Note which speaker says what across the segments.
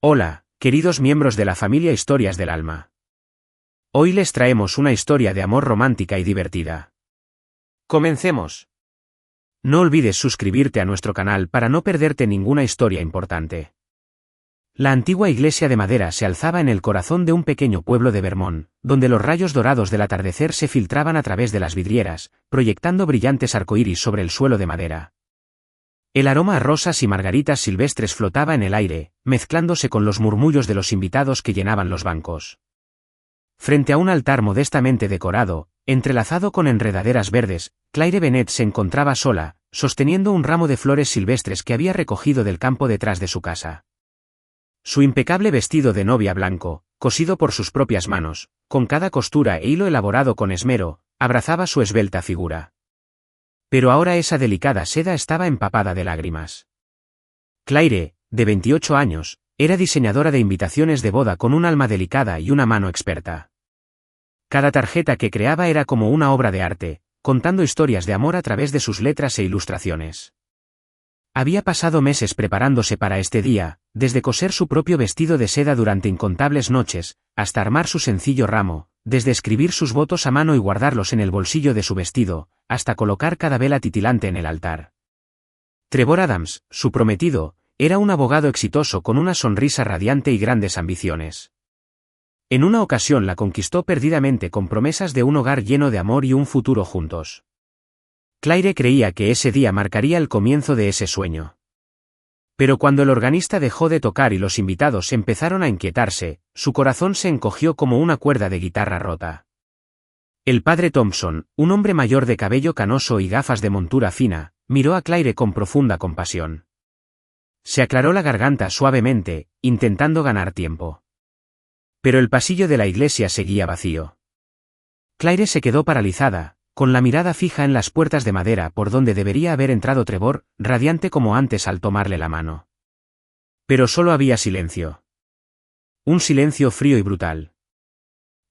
Speaker 1: Hola, queridos miembros de la familia Historias del Alma. Hoy les traemos una historia de amor romántica y divertida. ¡Comencemos! No olvides suscribirte a nuestro canal para no perderte ninguna historia importante. La antigua iglesia de madera se alzaba en el corazón de un pequeño pueblo de Vermont, donde los rayos dorados del atardecer se filtraban a través de las vidrieras, proyectando brillantes arcoíris sobre el suelo de madera. El aroma a rosas y margaritas silvestres flotaba en el aire, mezclándose con los murmullos de los invitados que llenaban los bancos. Frente a un altar modestamente decorado, entrelazado con enredaderas verdes, Claire Bennett se encontraba sola, sosteniendo un ramo de flores silvestres que había recogido del campo detrás de su casa. Su impecable vestido de novia blanco, cosido por sus propias manos, con cada costura e hilo elaborado con esmero, abrazaba su esbelta figura. Pero ahora esa delicada seda estaba empapada de lágrimas. Claire, de 28 años, era diseñadora de invitaciones de boda con un alma delicada y una mano experta. Cada tarjeta que creaba era como una obra de arte, contando historias de amor a través de sus letras e ilustraciones. Había pasado meses preparándose para este día, desde coser su propio vestido de seda durante incontables noches, hasta armar su sencillo ramo, desde escribir sus votos a mano y guardarlos en el bolsillo de su vestido, hasta colocar cada vela titilante en el altar. Trevor Adams, su prometido, era un abogado exitoso con una sonrisa radiante y grandes ambiciones. En una ocasión la conquistó perdidamente con promesas de un hogar lleno de amor y un futuro juntos. Claire creía que ese día marcaría el comienzo de ese sueño. Pero cuando el organista dejó de tocar y los invitados empezaron a inquietarse, su corazón se encogió como una cuerda de guitarra rota. El padre Thompson, un hombre mayor de cabello canoso y gafas de montura fina, miró a Claire con profunda compasión. Se aclaró la garganta suavemente, intentando ganar tiempo. Pero el pasillo de la iglesia seguía vacío. Claire se quedó paralizada, con la mirada fija en las puertas de madera por donde debería haber entrado Trevor, radiante como antes al tomarle la mano. Pero solo había silencio. Un silencio frío y brutal.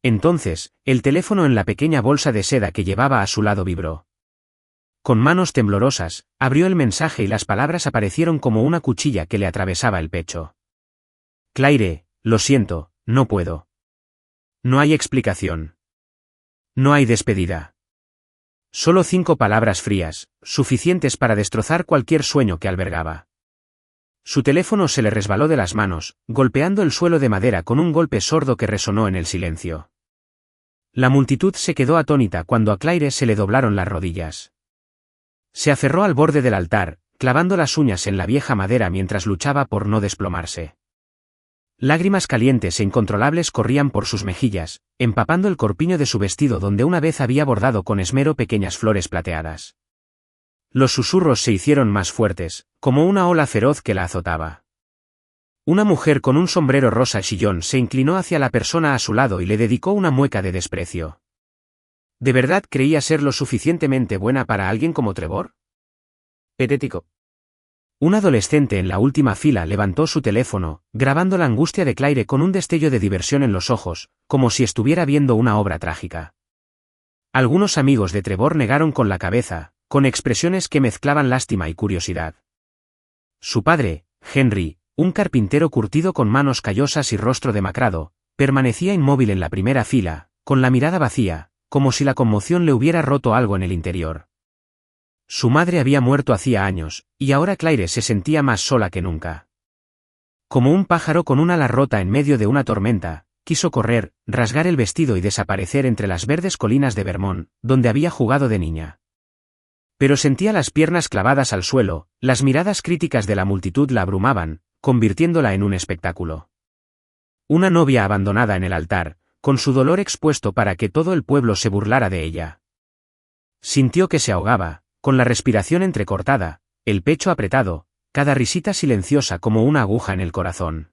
Speaker 1: Entonces, el teléfono en la pequeña bolsa de seda que llevaba a su lado vibró. Con manos temblorosas, abrió el mensaje y las palabras aparecieron como una cuchilla que le atravesaba el pecho. Claire, lo siento, no puedo. No hay explicación. No hay despedida. Solo 5 palabras frías, suficientes para destrozar cualquier sueño que albergaba. Su teléfono se le resbaló de las manos, golpeando el suelo de madera con un golpe sordo que resonó en el silencio. La multitud se quedó atónita cuando a Claire se le doblaron las rodillas. Se aferró al borde del altar, clavando las uñas en la vieja madera mientras luchaba por no desplomarse. Lágrimas calientes e incontrolables corrían por sus mejillas, empapando el corpiño de su vestido donde una vez había bordado con esmero pequeñas flores plateadas. Los susurros se hicieron más fuertes, como una ola feroz que la azotaba. Una mujer con un sombrero rosa chillón se inclinó hacia la persona a su lado y le dedicó una mueca de desprecio. ¿De verdad creía ser lo suficientemente buena para alguien como Trevor? Patético. Un adolescente en la última fila levantó su teléfono, grabando la angustia de Claire con un destello de diversión en los ojos, como si estuviera viendo una obra trágica. Algunos amigos de Trevor negaron con la cabeza, con expresiones que mezclaban lástima y curiosidad. Su padre, Henry, un carpintero curtido con manos callosas y rostro demacrado, permanecía inmóvil en la primera fila, con la mirada vacía, como si la conmoción le hubiera roto algo en el interior. Su madre había muerto hacía años, y ahora Claire se sentía más sola que nunca. Como un pájaro con un ala rota en medio de una tormenta, quiso correr, rasgar el vestido y desaparecer entre las verdes colinas de Vermont, donde había jugado de niña. Pero sentía las piernas clavadas al suelo, las miradas críticas de la multitud la abrumaban, convirtiéndola en un espectáculo. Una novia abandonada en el altar, con su dolor expuesto para que todo el pueblo se burlara de ella. Sintió que se ahogaba, con la respiración entrecortada, el pecho apretado, cada risita silenciosa como una aguja en el corazón.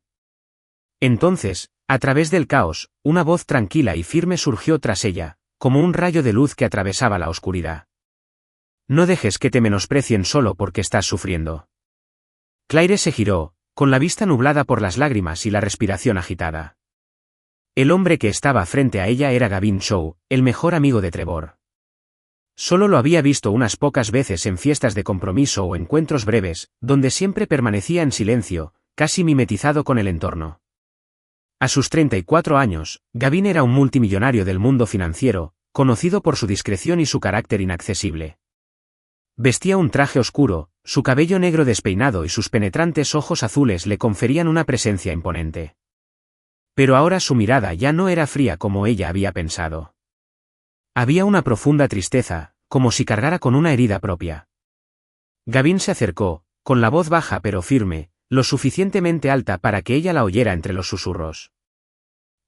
Speaker 1: Entonces, a través del caos, una voz tranquila y firme surgió tras ella, como un rayo de luz que atravesaba la oscuridad. No dejes que te menosprecien solo porque estás sufriendo. Claire se giró, con la vista nublada por las lágrimas y la respiración agitada. El hombre que estaba frente a ella era Gavin Shaw, el mejor amigo de Trevor. Solo lo había visto unas pocas veces en fiestas de compromiso o encuentros breves, donde siempre permanecía en silencio, casi mimetizado con el entorno. A sus 34 años, Gavin era un multimillonario del mundo financiero, conocido por su discreción y su carácter inaccesible. Vestía un traje oscuro, su cabello negro despeinado y sus penetrantes ojos azules le conferían una presencia imponente. Pero ahora su mirada ya no era fría como ella había pensado. Había una profunda tristeza, como si cargara con una herida propia. Gavin se acercó, con la voz baja pero firme, lo suficientemente alta para que ella la oyera entre los susurros.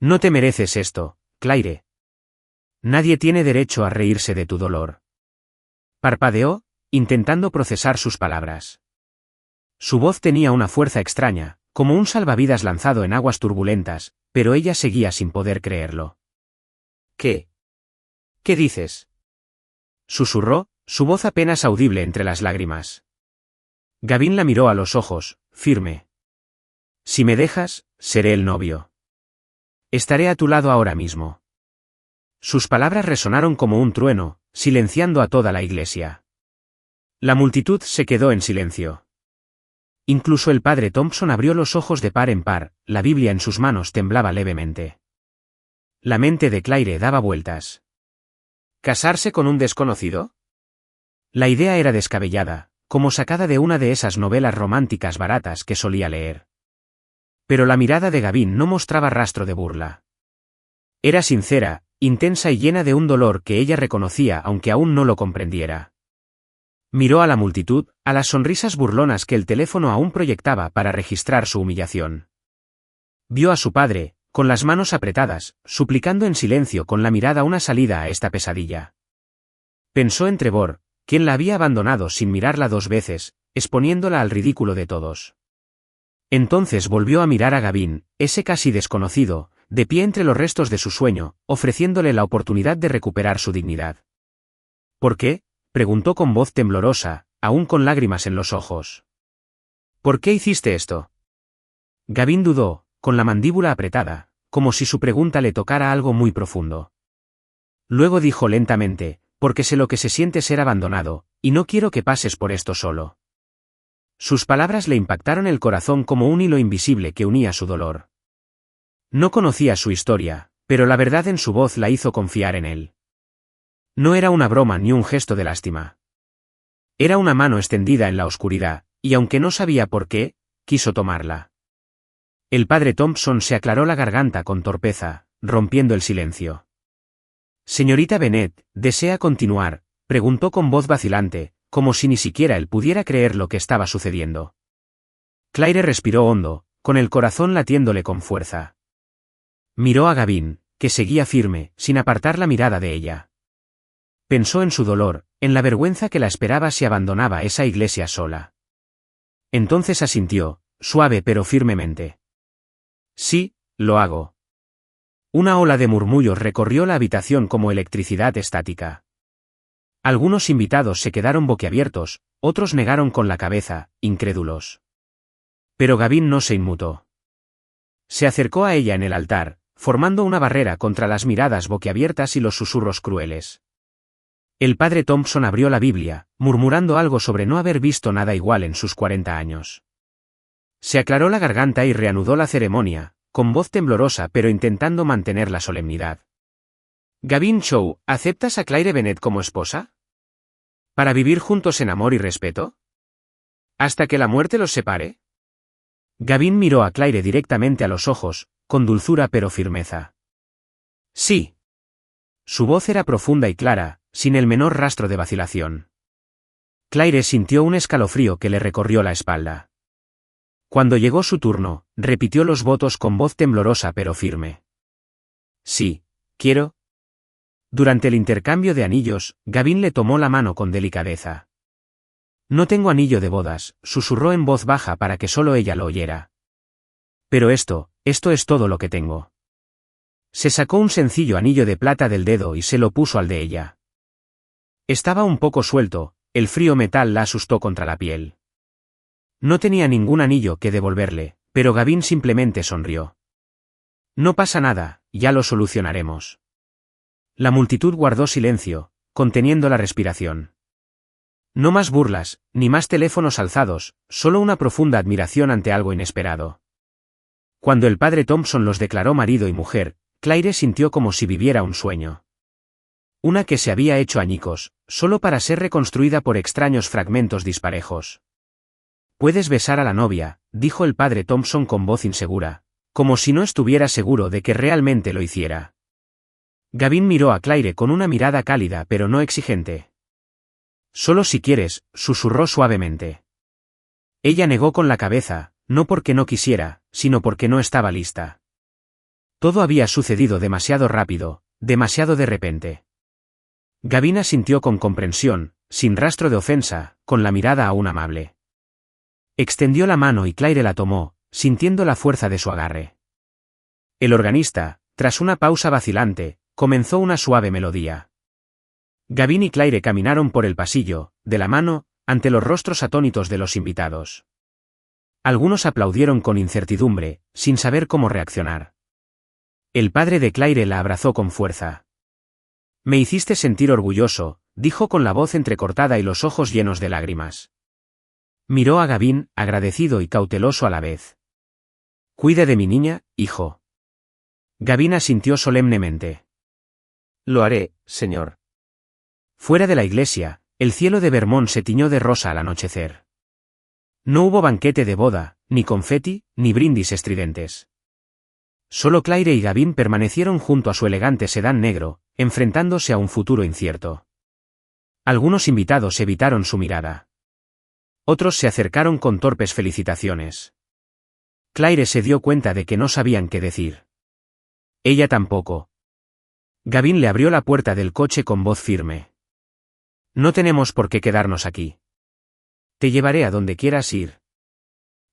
Speaker 1: No te mereces esto, Claire. Nadie tiene derecho a reírse de tu dolor. Parpadeó, intentando procesar sus palabras. Su voz tenía una fuerza extraña, como un salvavidas lanzado en aguas turbulentas, pero ella seguía sin poder creerlo. ¿Qué? ¿Qué dices? Susurró, su voz apenas audible entre las lágrimas. Gavin la miró a los ojos, firme. Si me dejas, seré el novio. Estaré a tu lado ahora mismo. Sus palabras resonaron como un trueno, silenciando a toda la iglesia. La multitud se quedó en silencio. Incluso el padre Thompson abrió los ojos de par en par, la Biblia en sus manos temblaba levemente. La mente de Claire daba vueltas. ¿Casarse con un desconocido? La idea era descabellada, como sacada de una de esas novelas románticas baratas que solía leer. Pero la mirada de Gavin no mostraba rastro de burla. Era sincera, intensa y llena de un dolor que ella reconocía aunque aún no lo comprendiera. Miró a la multitud, a las sonrisas burlonas que el teléfono aún proyectaba para registrar su humillación. Vio a su padre, con las manos apretadas, suplicando en silencio con la mirada una salida a esta pesadilla. Pensó en Trevor, quien la había abandonado sin mirarla 2 veces, exponiéndola al ridículo de todos. Entonces volvió a mirar a Gavin, ese casi desconocido, de pie entre los restos de su sueño, ofreciéndole la oportunidad de recuperar su dignidad. ¿Por qué?, preguntó con voz temblorosa, aún con lágrimas en los ojos. ¿Por qué hiciste esto? Gavin dudó, con la mandíbula apretada, como si su pregunta le tocara algo muy profundo. Luego dijo lentamente, porque sé lo que se siente ser abandonado, y no quiero que pases por esto solo. Sus palabras le impactaron el corazón como un hilo invisible que unía su dolor. No conocía su historia, pero la verdad en su voz la hizo confiar en él. No era una broma ni un gesto de lástima. Era una mano extendida en la oscuridad, y aunque no sabía por qué, quiso tomarla. El padre Thompson se aclaró la garganta con torpeza, rompiendo el silencio. Señorita Bennet, ¿desea continuar?, preguntó con voz vacilante, como si ni siquiera él pudiera creer lo que estaba sucediendo. Claire respiró hondo, con el corazón latiéndole con fuerza. Miró a Gavin, que seguía firme, sin apartar la mirada de ella. Pensó en su dolor, en la vergüenza que la esperaba si abandonaba esa iglesia sola. Entonces asintió, suave pero firmemente. Sí, lo hago. Una ola de murmullos recorrió la habitación como electricidad estática. Algunos invitados se quedaron boquiabiertos, otros negaron con la cabeza, incrédulos. Pero Gavin no se inmutó. Se acercó a ella en el altar, formando una barrera contra las miradas boquiabiertas y los susurros crueles. El padre Thompson abrió la Biblia, murmurando algo sobre no haber visto nada igual en sus 40 años. Se aclaró la garganta y reanudó la ceremonia, con voz temblorosa pero intentando mantener la solemnidad. Gavin Chow, ¿aceptas a Claire Bennet como esposa? ¿Para vivir juntos en amor y respeto? ¿Hasta que la muerte los separe? Gavin miró a Claire directamente a los ojos, con dulzura pero firmeza. Sí. Su voz era profunda y clara, sin el menor rastro de vacilación. Claire sintió un escalofrío que le recorrió la espalda. Cuando llegó su turno, repitió los votos con voz temblorosa pero firme. Sí, quiero. Durante el intercambio de anillos, Gavin le tomó la mano con delicadeza. No tengo anillo de bodas, susurró en voz baja para que solo ella lo oyera. Pero esto es todo lo que tengo. Se sacó un sencillo anillo de plata del dedo y se lo puso al de ella. Estaba un poco suelto, el frío metal la asustó contra la piel. No tenía ningún anillo que devolverle, pero Gavin simplemente sonrió. No pasa nada, ya lo solucionaremos. La multitud guardó silencio, conteniendo la respiración. No más burlas, ni más teléfonos alzados, solo una profunda admiración ante algo inesperado. Cuando el padre Thompson los declaró marido y mujer, Claire sintió como si viviera un sueño. Una que se había hecho añicos, solo para ser reconstruida por extraños fragmentos disparejos. «Puedes besar a la novia», dijo el padre Thompson con voz insegura, como si no estuviera seguro de que realmente lo hiciera. Gavin miró a Claire con una mirada cálida pero no exigente. «Solo si quieres», susurró suavemente. Ella negó con la cabeza, no porque no quisiera, sino porque no estaba lista. Todo había sucedido demasiado rápido, demasiado de repente. Gavin asintió con comprensión, sin rastro de ofensa, con la mirada aún amable. Extendió la mano y Claire la tomó, sintiendo la fuerza de su agarre. El organista, tras una pausa vacilante, comenzó una suave melodía. Gavin y Claire caminaron por el pasillo, de la mano, ante los rostros atónitos de los invitados. Algunos aplaudieron con incertidumbre, sin saber cómo reaccionar. El padre de Claire la abrazó con fuerza. «Me hiciste sentir orgulloso», dijo con la voz entrecortada y los ojos llenos de lágrimas. Miró a Gavin, agradecido y cauteloso a la vez. «Cuide de mi niña, hijo». Gavin asintió solemnemente. «Lo haré, señor». Fuera de la iglesia, el cielo de Vermont se tiñó de rosa al anochecer. No hubo banquete de boda, ni confeti, ni brindis estridentes. Solo Claire y Gavin permanecieron junto a su elegante sedán negro, enfrentándose a un futuro incierto. Algunos invitados evitaron su mirada. Otros se acercaron con torpes felicitaciones. Claire se dio cuenta de que no sabían qué decir. Ella tampoco. Gavin le abrió la puerta del coche con voz firme. «No tenemos por qué quedarnos aquí. Te llevaré a donde quieras ir».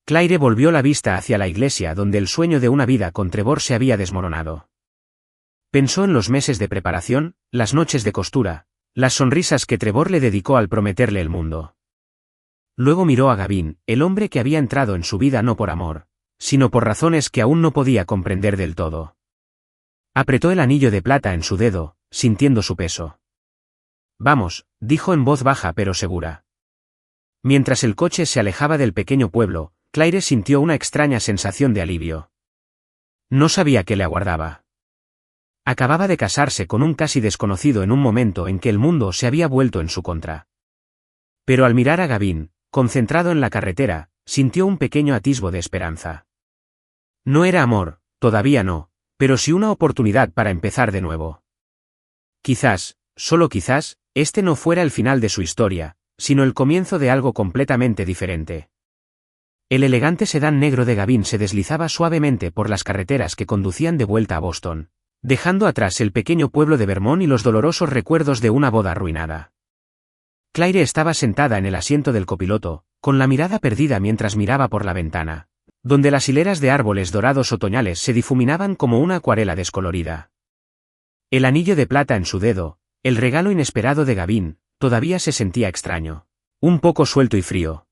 Speaker 1: Claire volvió la vista hacia la iglesia donde el sueño de una vida con Trevor se había desmoronado. Pensó en los meses de preparación, las noches de costura, las sonrisas que Trevor le dedicó al prometerle el mundo. Luego miró a Gavin, el hombre que había entrado en su vida no por amor, sino por razones que aún no podía comprender del todo. Apretó el anillo de plata en su dedo, sintiendo su peso. «Vamos», dijo en voz baja pero segura. Mientras el coche se alejaba del pequeño pueblo, Claire sintió una extraña sensación de alivio. No sabía qué le aguardaba. Acababa de casarse con un casi desconocido en un momento en que el mundo se había vuelto en su contra. Pero al mirar a Gavin, concentrado en la carretera, sintió un pequeño atisbo de esperanza. No era amor, todavía no, pero sí una oportunidad para empezar de nuevo. Quizás, solo quizás, este no fuera el final de su historia, sino el comienzo de algo completamente diferente. El elegante sedán negro de Gavin se deslizaba suavemente por las carreteras que conducían de vuelta a Boston, dejando atrás el pequeño pueblo de Vermont y los dolorosos recuerdos de una boda arruinada. Claire estaba sentada en el asiento del copiloto, con la mirada perdida mientras miraba por la ventana, donde las hileras de árboles dorados otoñales se difuminaban como una acuarela descolorida. El anillo de plata en su dedo, el regalo inesperado de Gavin, todavía se sentía extraño, un poco suelto y frío.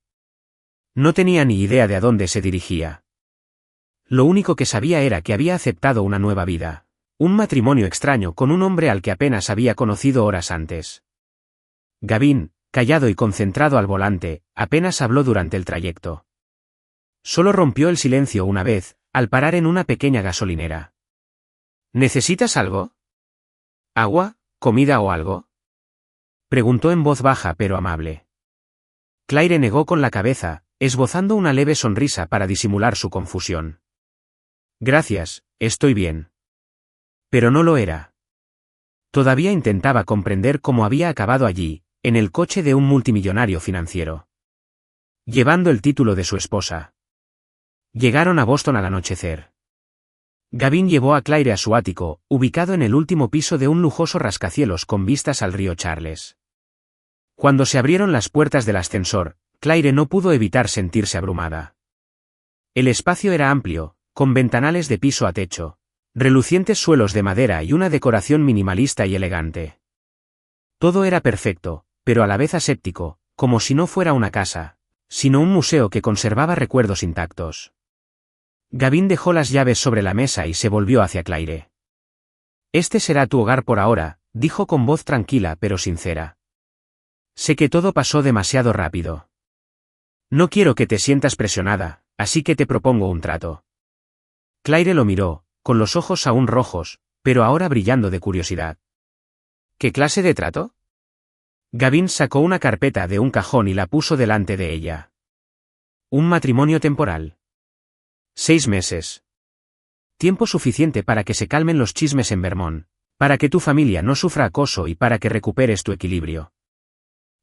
Speaker 1: No tenía ni idea de a dónde se dirigía. Lo único que sabía era que había aceptado una nueva vida, un matrimonio extraño con un hombre al que apenas había conocido horas antes. Gavin, callado y concentrado al volante, apenas habló durante el trayecto. Solo rompió el silencio una vez, al parar en una pequeña gasolinera. ¿Necesitas algo? ¿Agua, comida o algo?, preguntó en voz baja pero amable. Claire negó con la cabeza, esbozando una leve sonrisa para disimular su confusión. «Gracias, estoy bien». Pero no lo era. Todavía intentaba comprender cómo había acabado allí, en el coche de un multimillonario financiero, llevando el título de su esposa. Llegaron a Boston al anochecer. Gavin llevó a Claire a su ático, ubicado en el último piso de un lujoso rascacielos con vistas al río Charles. Cuando se abrieron las puertas del ascensor, Claire no pudo evitar sentirse abrumada. El espacio era amplio, con ventanales de piso a techo, relucientes suelos de madera y una decoración minimalista y elegante. Todo era perfecto, pero a la vez aséptico, como si no fuera una casa, sino un museo que conservaba recuerdos intactos. Gavin dejó las llaves sobre la mesa y se volvió hacia Claire. «Este será tu hogar por ahora», dijo con voz tranquila pero sincera. Sé que todo pasó demasiado rápido. No quiero que te sientas presionada, así que te propongo un trato. Claire lo miró, con los ojos aún rojos, pero ahora brillando de curiosidad. ¿Qué clase de trato? Gavin sacó una carpeta de un cajón y la puso delante de ella. Un matrimonio temporal. 6 meses. Tiempo suficiente para que se calmen los chismes en Vermont, para que tu familia no sufra acoso y para que recuperes tu equilibrio.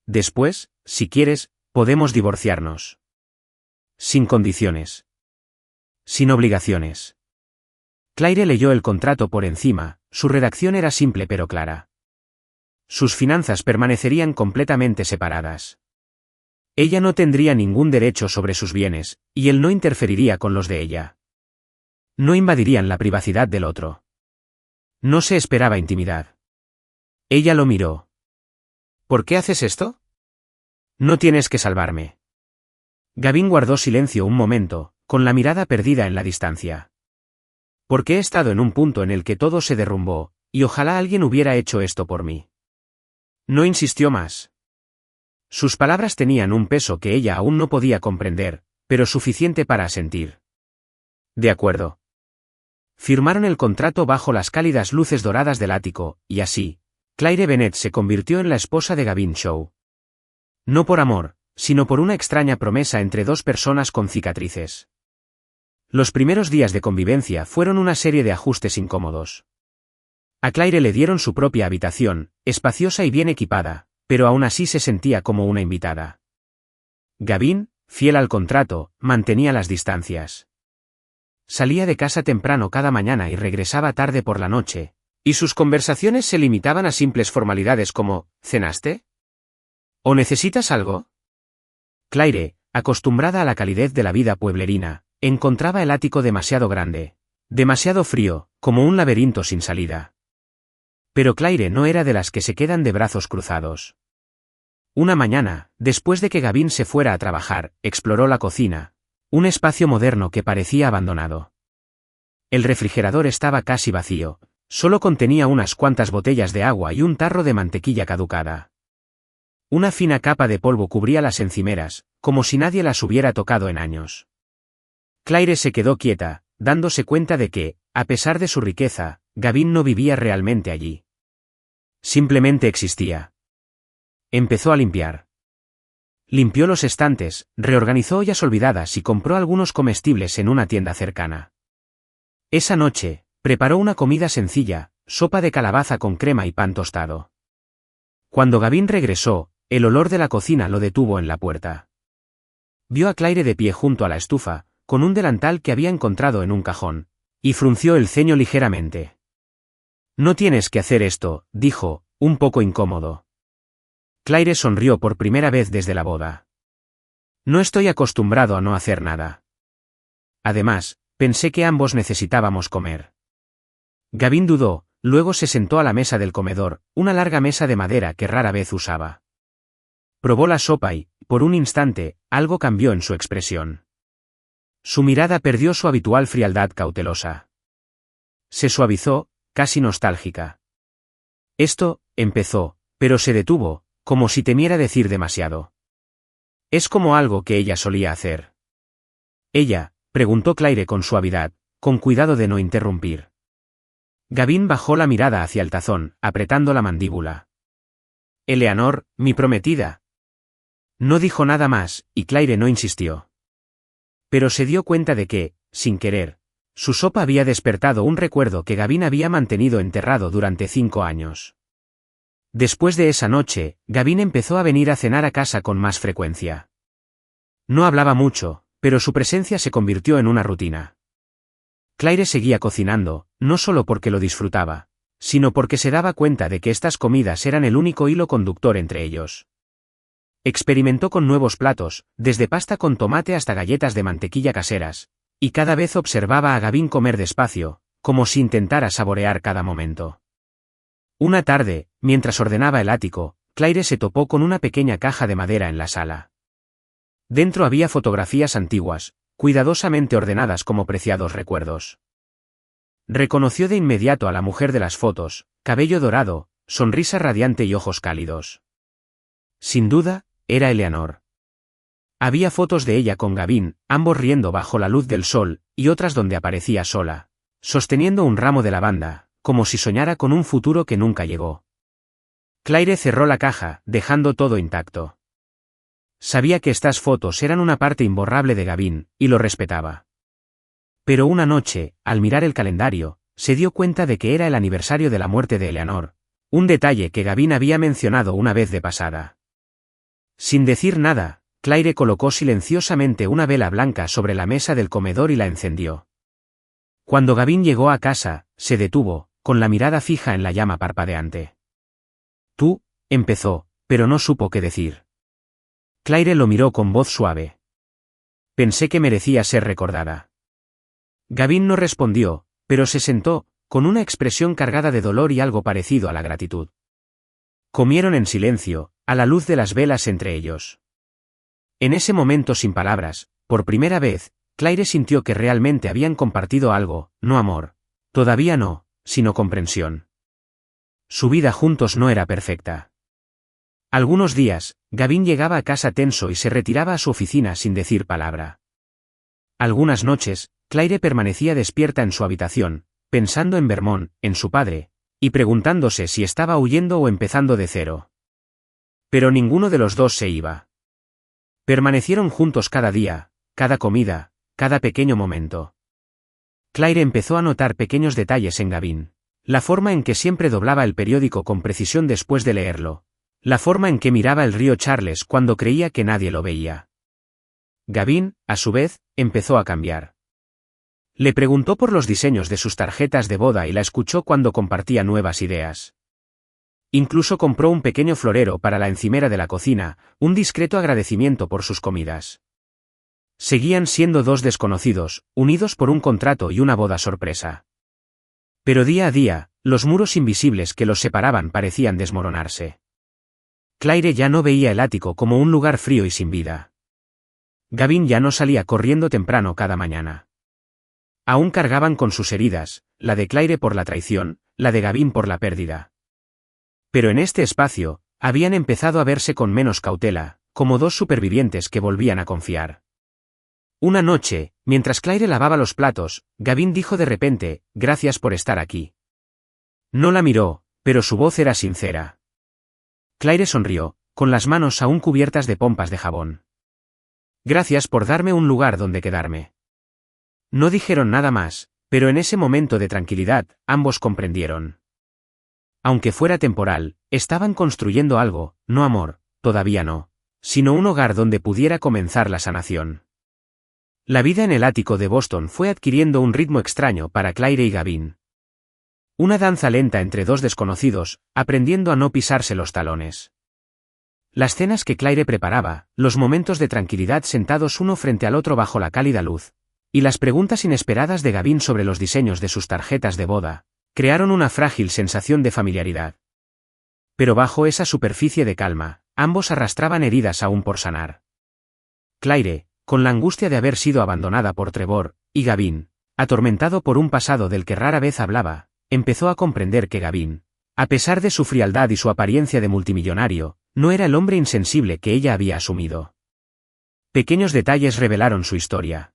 Speaker 1: Después, si quieres, podemos divorciarnos. Sin condiciones. Sin obligaciones. Claire leyó el contrato por encima, su redacción era simple pero clara. Sus finanzas permanecerían completamente separadas. Ella no tendría ningún derecho sobre sus bienes, y él no interferiría con los de ella. No invadirían la privacidad del otro. No se esperaba intimidad. Ella lo miró. ¿Por qué haces esto? No tienes que salvarme. Gavin guardó silencio un momento, con la mirada perdida en la distancia. Porque he estado en un punto en el que todo se derrumbó, y ojalá alguien hubiera hecho esto por mí. No insistió más. Sus palabras tenían un peso que ella aún no podía comprender, pero suficiente para asentir. De acuerdo. Firmaron el contrato bajo las cálidas luces doradas del ático, y así, Claire Bennett se convirtió en la esposa de Gavin Shaw. No por amor, sino por una extraña promesa entre dos personas con cicatrices. Los primeros días de convivencia fueron una serie de ajustes incómodos. A Claire le dieron su propia habitación, espaciosa y bien equipada, pero aún así se sentía como una invitada. Gavin, fiel al contrato, mantenía las distancias. Salía de casa temprano cada mañana y regresaba tarde por la noche, y sus conversaciones se limitaban a simples formalidades como ¿cenaste? ¿O necesitas algo? Claire, acostumbrada a la calidez de la vida pueblerina, encontraba el ático demasiado grande, demasiado frío, como un laberinto sin salida. Pero Claire no era de las que se quedan de brazos cruzados. Una mañana, después de que Gavin se fuera a trabajar, exploró la cocina, un espacio moderno que parecía abandonado. El refrigerador estaba casi vacío, solo contenía unas cuantas botellas de agua y un tarro de mantequilla caducada. Una fina capa de polvo cubría las encimeras, como si nadie las hubiera tocado en años. Claire se quedó quieta, dándose cuenta de que, a pesar de su riqueza, Gavin no vivía realmente allí. Simplemente existía. Empezó a limpiar. Limpió los estantes, reorganizó ollas olvidadas y compró algunos comestibles en una tienda cercana. Esa noche, preparó una comida sencilla, sopa de calabaza con crema y pan tostado. Cuando Gavin regresó, el olor de la cocina lo detuvo en la puerta. Vio a Claire de pie junto a la estufa, con un delantal que había encontrado en un cajón, y frunció el ceño ligeramente. No tienes que hacer esto, dijo, un poco incómodo. Claire sonrió por primera vez desde la boda. No estoy acostumbrado a no hacer nada. Además, pensé que ambos necesitábamos comer. Gavin dudó, luego se sentó a la mesa del comedor, una larga mesa de madera que rara vez usaba. Probó la sopa y, por un instante, algo cambió en su expresión. Su mirada perdió su habitual frialdad cautelosa. Se suavizó, casi nostálgica. Esto, empezó, pero se detuvo, como si temiera decir demasiado. Es como algo que ella solía hacer. Ella, preguntó Claire con suavidad, con cuidado de no interrumpir. Gavin bajó la mirada hacia el tazón, apretando la mandíbula. Eleanor, mi prometida. No dijo nada más, y Claire no insistió. Pero se dio cuenta de que, sin querer, su sopa había despertado un recuerdo que Gavin había mantenido enterrado durante 5 años. Después de esa noche, Gavin empezó a venir a cenar a casa con más frecuencia. No hablaba mucho, pero su presencia se convirtió en una rutina. Claire seguía cocinando, no solo porque lo disfrutaba, sino porque se daba cuenta de que estas comidas eran el único hilo conductor entre ellos. Experimentó con nuevos platos, desde pasta con tomate hasta galletas de mantequilla caseras, y cada vez observaba a Gavin comer despacio, como si intentara saborear cada momento. Una tarde, mientras ordenaba el ático, Claire se topó con una pequeña caja de madera en la sala. Dentro había fotografías antiguas, cuidadosamente ordenadas como preciados recuerdos. Reconoció de inmediato a la mujer de las fotos, cabello dorado, sonrisa radiante y ojos cálidos. Sin duda, era Eleanor. Había fotos de ella con Gavin, ambos riendo bajo la luz del sol, y otras donde aparecía sola, sosteniendo un ramo de lavanda, como si soñara con un futuro que nunca llegó. Claire cerró la caja, dejando todo intacto. Sabía que estas fotos eran una parte imborrable de Gavin, y lo respetaba. Pero una noche, al mirar el calendario, se dio cuenta de que era el aniversario de la muerte de Eleanor, un detalle que Gavin había mencionado una vez de pasada. Sin decir nada, Claire colocó silenciosamente una vela blanca sobre la mesa del comedor y la encendió. Cuando Gavin llegó a casa, se detuvo, con la mirada fija en la llama parpadeante. «Tú», empezó, pero no supo qué decir. Claire lo miró con voz suave. «Pensé que merecía ser recordada». Gavin no respondió, pero se sentó, con una expresión cargada de dolor y algo parecido a la gratitud. Comieron en silencio, a la luz de las velas entre ellos. En ese momento sin palabras, por primera vez, Claire sintió que realmente habían compartido algo, no amor. Todavía no, sino comprensión. Su vida juntos no era perfecta. Algunos días, Gavin llegaba a casa tenso y se retiraba a su oficina sin decir palabra. Algunas noches, Claire permanecía despierta en su habitación, pensando en Vermont, en su padre, y preguntándose si estaba huyendo o empezando de cero. Pero ninguno de los dos se iba. Permanecieron juntos cada día, cada comida, cada pequeño momento. Claire empezó a notar pequeños detalles en Gavin. La forma en que siempre doblaba el periódico con precisión después de leerlo. La forma en que miraba el río Charles cuando creía que nadie lo veía. Gavin, a su vez, empezó a cambiar. Le preguntó por los diseños de sus tarjetas de boda y la escuchó cuando compartía nuevas ideas. Incluso compró un pequeño florero para la encimera de la cocina, un discreto agradecimiento por sus comidas. Seguían siendo dos desconocidos, unidos por un contrato y una boda sorpresa. Pero día a día, los muros invisibles que los separaban parecían desmoronarse. Claire ya no veía el ático como un lugar frío y sin vida. Gavin ya no salía corriendo temprano cada mañana. Aún cargaban con sus heridas, la de Claire por la traición, la de Gavin por la pérdida. Pero en este espacio, habían empezado a verse con menos cautela, como dos supervivientes que volvían a confiar. Una noche, mientras Claire lavaba los platos, Gavin dijo de repente, «Gracias por estar aquí». No la miró, pero su voz era sincera. Claire sonrió, con las manos aún cubiertas de pompas de jabón. «Gracias por darme un lugar donde quedarme». No dijeron nada más, pero en ese momento de tranquilidad, ambos comprendieron. Aunque fuera temporal, estaban construyendo algo, no amor, todavía no, sino un hogar donde pudiera comenzar la sanación. La vida en el ático de Boston fue adquiriendo un ritmo extraño para Claire y Gavin. Una danza lenta entre dos desconocidos, aprendiendo a no pisarse los talones. Las cenas que Claire preparaba, los momentos de tranquilidad sentados uno frente al otro bajo la cálida luz, y las preguntas inesperadas de Gavin sobre los diseños de sus tarjetas de boda, crearon una frágil sensación de familiaridad. Pero bajo esa superficie de calma, ambos arrastraban heridas aún por sanar. Claire, con la angustia de haber sido abandonada por Trevor, y Gavin, atormentado por un pasado del que rara vez hablaba, empezó a comprender que Gavin, a pesar de su frialdad y su apariencia de multimillonario, no era el hombre insensible que ella había asumido. Pequeños detalles revelaron su historia.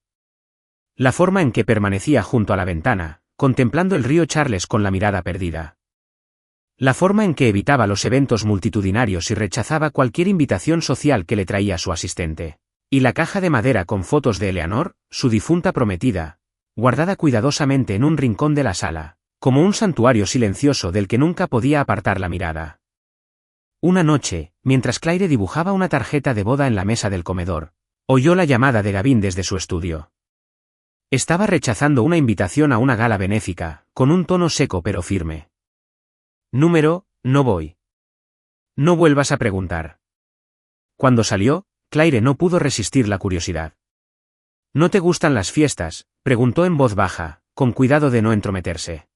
Speaker 1: La forma en que permanecía junto a la ventana, contemplando el río Charles con la mirada perdida. La forma en que evitaba los eventos multitudinarios y rechazaba cualquier invitación social que le traía su asistente. Y la caja de madera con fotos de Eleanor, su difunta prometida, guardada cuidadosamente en un rincón de la sala, como un santuario silencioso del que nunca podía apartar la mirada. Una noche, mientras Claire dibujaba una tarjeta de boda en la mesa del comedor, oyó la llamada de Gavin desde su estudio. Estaba rechazando una invitación a una gala benéfica, con un tono seco pero firme. No voy. No vuelvas a preguntar. Cuando salió, Claire no pudo resistir la curiosidad. ¿No te gustan las fiestas?, preguntó en voz baja, con cuidado de no entrometerse.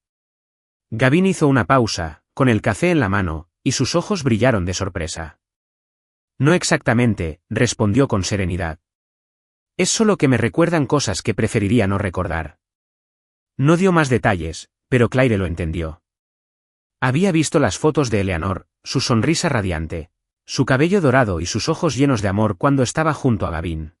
Speaker 1: Gavin hizo una pausa, con el café en la mano, y sus ojos brillaron de sorpresa. No exactamente, respondió con serenidad. Es solo que me recuerdan cosas que preferiría no recordar. No dio más detalles, pero Claire lo entendió. Había visto las fotos de Eleanor, su sonrisa radiante, su cabello dorado y sus ojos llenos de amor cuando estaba junto a Gavin.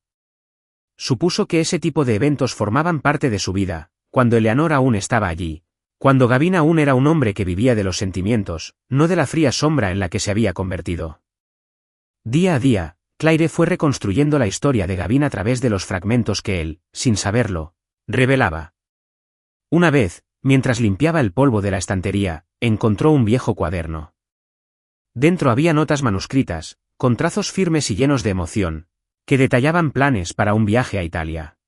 Speaker 1: Supuso que ese tipo de eventos formaban parte de su vida, cuando Eleanor aún estaba allí, cuando Gavin aún era un hombre que vivía de los sentimientos, no de la fría sombra en la que se había convertido. Día a día, Claire fue reconstruyendo la historia de Gavin a través de los fragmentos que él, sin saberlo, revelaba. Una vez, mientras limpiaba el polvo de la estantería, encontró un viejo cuaderno. Dentro había notas manuscritas, con trazos firmes y llenos de emoción, que detallaban planes para un viaje a Italia.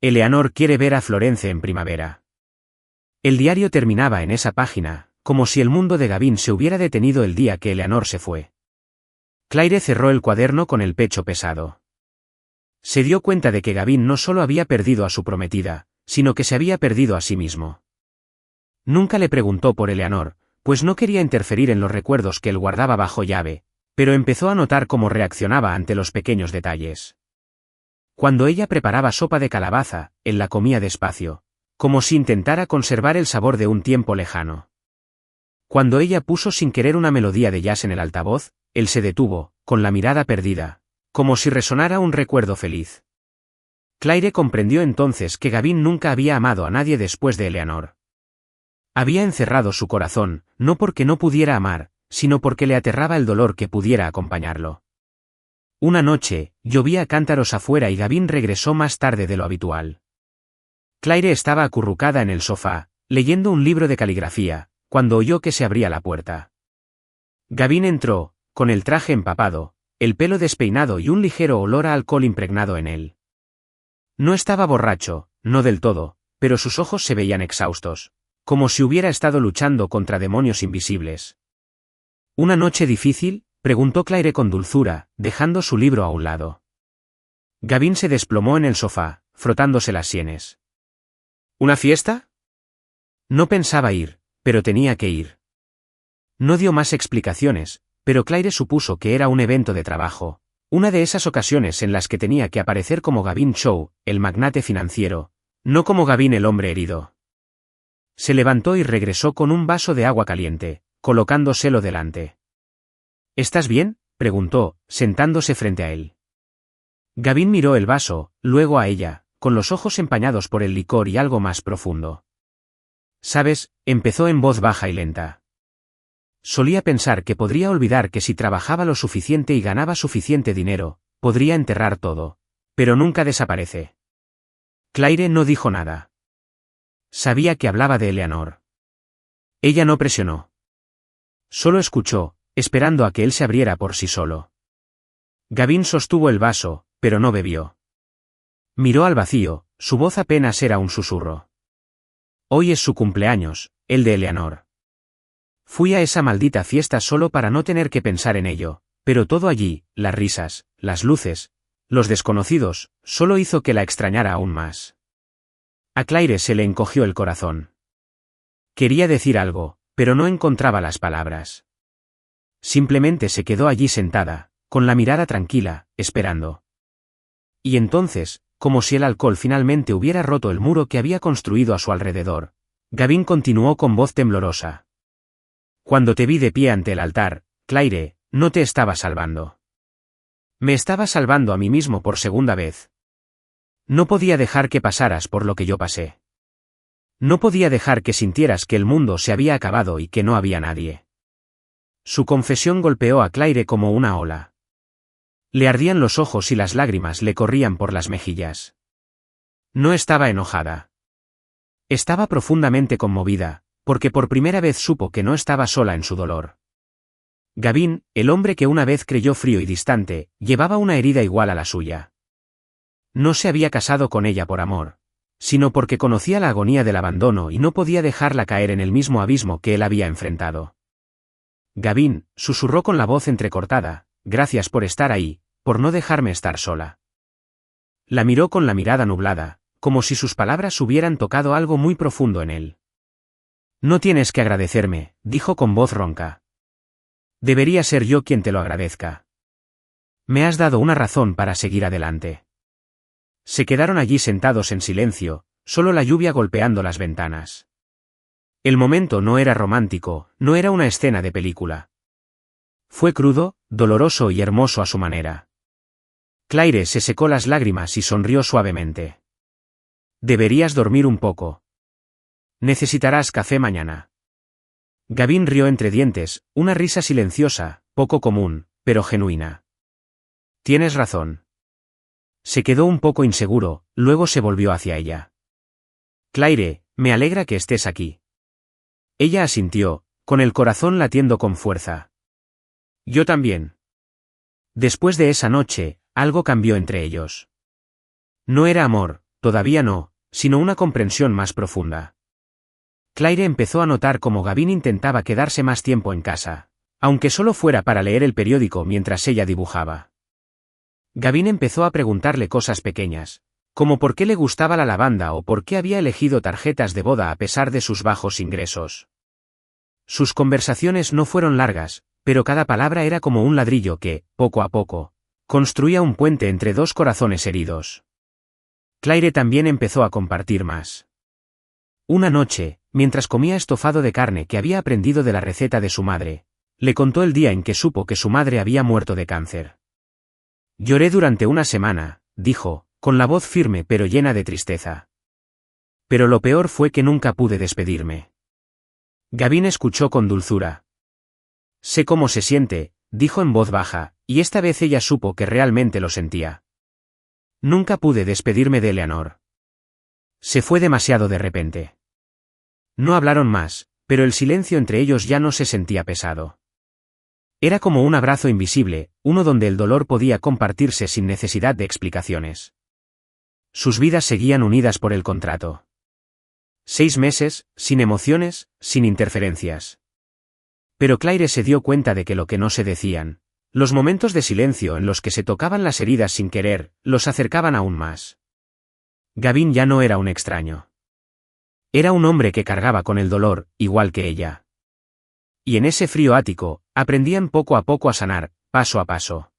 Speaker 1: Eleanor quiere ver a Florence en primavera. El diario terminaba en esa página, como si el mundo de Gavin se hubiera detenido el día que Eleanor se fue. Claire cerró el cuaderno con el pecho pesado. Se dio cuenta de que Gavin no solo había perdido a su prometida, sino que se había perdido a sí mismo. Nunca le preguntó por Eleanor, pues no quería interferir en los recuerdos que él guardaba bajo llave, pero empezó a notar cómo reaccionaba ante los pequeños detalles. Cuando ella preparaba sopa de calabaza, él la comía despacio, como si intentara conservar el sabor de un tiempo lejano. Cuando ella puso sin querer una melodía de jazz en el altavoz, él se detuvo, con la mirada perdida, como si resonara un recuerdo feliz. Claire comprendió entonces que Gavin nunca había amado a nadie después de Eleanor. Había encerrado su corazón, no porque no pudiera amar, sino porque le aterraba el dolor que pudiera acompañarlo. Una noche, llovía a cántaros afuera y Gavin regresó más tarde de lo habitual. Claire estaba acurrucada en el sofá, leyendo un libro de caligrafía, cuando oyó que se abría la puerta. Gavin entró, con el traje empapado, el pelo despeinado y un ligero olor a alcohol impregnado en él. No estaba borracho, no del todo, pero sus ojos se veían exhaustos, como si hubiera estado luchando contra demonios invisibles. ¿Una noche difícil?, preguntó Claire con dulzura, dejando su libro a un lado. Gavin se desplomó en el sofá, frotándose las sienes. ¿Una fiesta? No pensaba ir, pero tenía que ir. No dio más explicaciones, pero Claire supuso que era un evento de trabajo, una de esas ocasiones en las que tenía que aparecer como Gavin Chow, el magnate financiero, no como Gavin el hombre herido. Se levantó y regresó con un vaso de agua caliente, colocándoselo delante. ¿Estás bien?, preguntó, sentándose frente a él. Gavin miró el vaso, luego a ella, con los ojos empañados por el licor y algo más profundo. «¿Sabes?», empezó en voz baja y lenta. Solía pensar que podría olvidar que si trabajaba lo suficiente y ganaba suficiente dinero, podría enterrar todo. Pero nunca desaparece. Claire no dijo nada. Sabía que hablaba de Eleanor. Ella no presionó. Solo escuchó, esperando a que él se abriera por sí solo. Gavin sostuvo el vaso, pero no bebió. Miró al vacío, su voz apenas era un susurro. Hoy es su cumpleaños, el de Eleanor. Fui a esa maldita fiesta solo para no tener que pensar en ello, pero todo allí, las risas, las luces, los desconocidos, solo hizo que la extrañara aún más. A Claire se le encogió el corazón. Quería decir algo, pero no encontraba las palabras. Simplemente se quedó allí sentada, con la mirada tranquila, esperando. Y entonces, como si el alcohol finalmente hubiera roto el muro que había construido a su alrededor, Gavin continuó con voz temblorosa. Cuando te vi de pie ante el altar, Claire, no te estaba salvando. Me estaba salvando a mí mismo por segunda vez. No podía dejar que pasaras por lo que yo pasé. No podía dejar que sintieras que el mundo se había acabado y que no había nadie. Su confesión golpeó a Claire como una ola. Le ardían los ojos y las lágrimas le corrían por las mejillas. No estaba enojada. Estaba profundamente conmovida, porque por primera vez supo que no estaba sola en su dolor. Gavin, el hombre que una vez creyó frío y distante, llevaba una herida igual a la suya. No se había casado con ella por amor, sino porque conocía la agonía del abandono y no podía dejarla caer en el mismo abismo que él había enfrentado. Gavin, susurró con la voz entrecortada, gracias por estar ahí, por no dejarme estar sola. La miró con la mirada nublada, como si sus palabras hubieran tocado algo muy profundo en él. No tienes que agradecerme, dijo con voz ronca. Debería ser yo quien te lo agradezca. Me has dado una razón para seguir adelante. Se quedaron allí sentados en silencio, solo la lluvia golpeando las ventanas. El momento no era romántico, no era una escena de película. Fue crudo, doloroso y hermoso a su manera. Claire se secó las lágrimas y sonrió suavemente. Deberías dormir un poco. Necesitarás café mañana. Gavin rió entre dientes, una risa silenciosa, poco común, pero genuina. Tienes razón. Se quedó un poco inseguro, luego se volvió hacia ella. Claire, me alegra que estés aquí. Ella asintió, con el corazón latiendo con fuerza. Yo también. Después de esa noche, algo cambió entre ellos. No era amor, todavía no, sino una comprensión más profunda. Claire empezó a notar cómo Gavin intentaba quedarse más tiempo en casa, aunque solo fuera para leer el periódico mientras ella dibujaba. Gavin empezó a preguntarle cosas pequeñas, como por qué le gustaba la lavanda o por qué había elegido tarjetas de boda a pesar de sus bajos ingresos. Sus conversaciones no fueron largas, pero cada palabra era como un ladrillo que, poco a poco, construía un puente entre dos corazones heridos. Claire también empezó a compartir más. Una noche, mientras comía estofado de carne que había aprendido de la receta de su madre, le contó el día en que supo que su madre había muerto de cáncer. Lloré durante una semana, dijo, con la voz firme pero llena de tristeza. Pero lo peor fue que nunca pude despedirme. Gavin escuchó con dulzura. Sé cómo se siente, dijo en voz baja, y esta vez ella supo que realmente lo sentía. Nunca pude despedirme de Eleanor. Se fue demasiado de repente. No hablaron más, pero el silencio entre ellos ya no se sentía pesado. Era como un abrazo invisible, uno donde el dolor podía compartirse sin necesidad de explicaciones. Sus vidas seguían unidas por el contrato. 6 meses, sin emociones, sin interferencias. Pero Claire se dio cuenta de que lo que no se decían, los momentos de silencio en los que se tocaban las heridas sin querer, los acercaban aún más. Gavin ya no era un extraño. Era un hombre que cargaba con el dolor, igual que ella. Y en ese frío ático, aprendían poco a poco a sanar, paso a paso.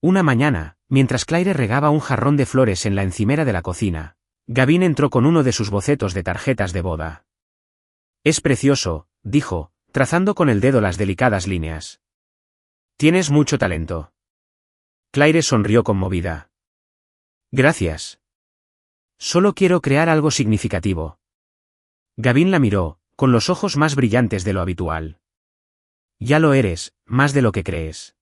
Speaker 1: Una mañana, mientras Claire regaba un jarrón de flores en la encimera de la cocina, Gavin entró con uno de sus bocetos de tarjetas de boda. Es precioso, dijo, trazando con el dedo las delicadas líneas. Tienes mucho talento. Claire sonrió conmovida. Gracias. Solo quiero crear algo significativo. Gavin la miró, con los ojos más brillantes de lo habitual. Ya lo eres, más de lo que crees.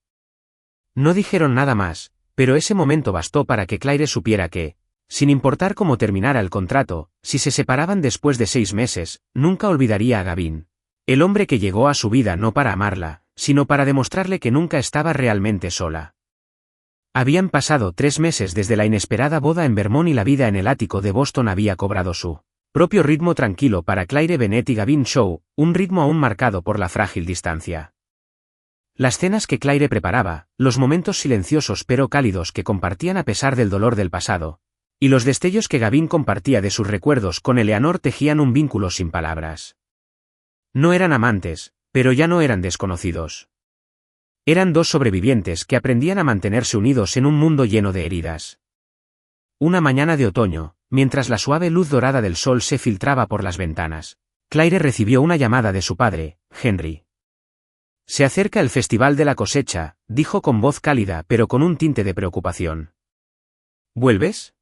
Speaker 1: No dijeron nada más, pero ese momento bastó para que Claire supiera que, sin importar cómo terminara el contrato, si se separaban después de 6 meses, nunca olvidaría a Gavin, el hombre que llegó a su vida no para amarla, sino para demostrarle que nunca estaba realmente sola. Habían pasado 3 meses desde la inesperada boda en Vermont y la vida en el ático de Boston había cobrado su propio ritmo tranquilo para Claire Bennett y Gavin Shaw, un ritmo aún marcado por la frágil distancia. Las cenas que Claire preparaba, los momentos silenciosos pero cálidos que compartían a pesar del dolor del pasado, y los destellos que Gavin compartía de sus recuerdos con Eleanor tejían un vínculo sin palabras. No eran amantes, pero ya no eran desconocidos. Eran dos sobrevivientes que aprendían a mantenerse unidos en un mundo lleno de heridas. Una mañana de otoño, mientras la suave luz dorada del sol se filtraba por las ventanas, Claire recibió una llamada de su padre, Henry. Se acerca el Festival de la Cosecha, dijo con voz cálida pero con un tinte de preocupación. ¿Vuelves?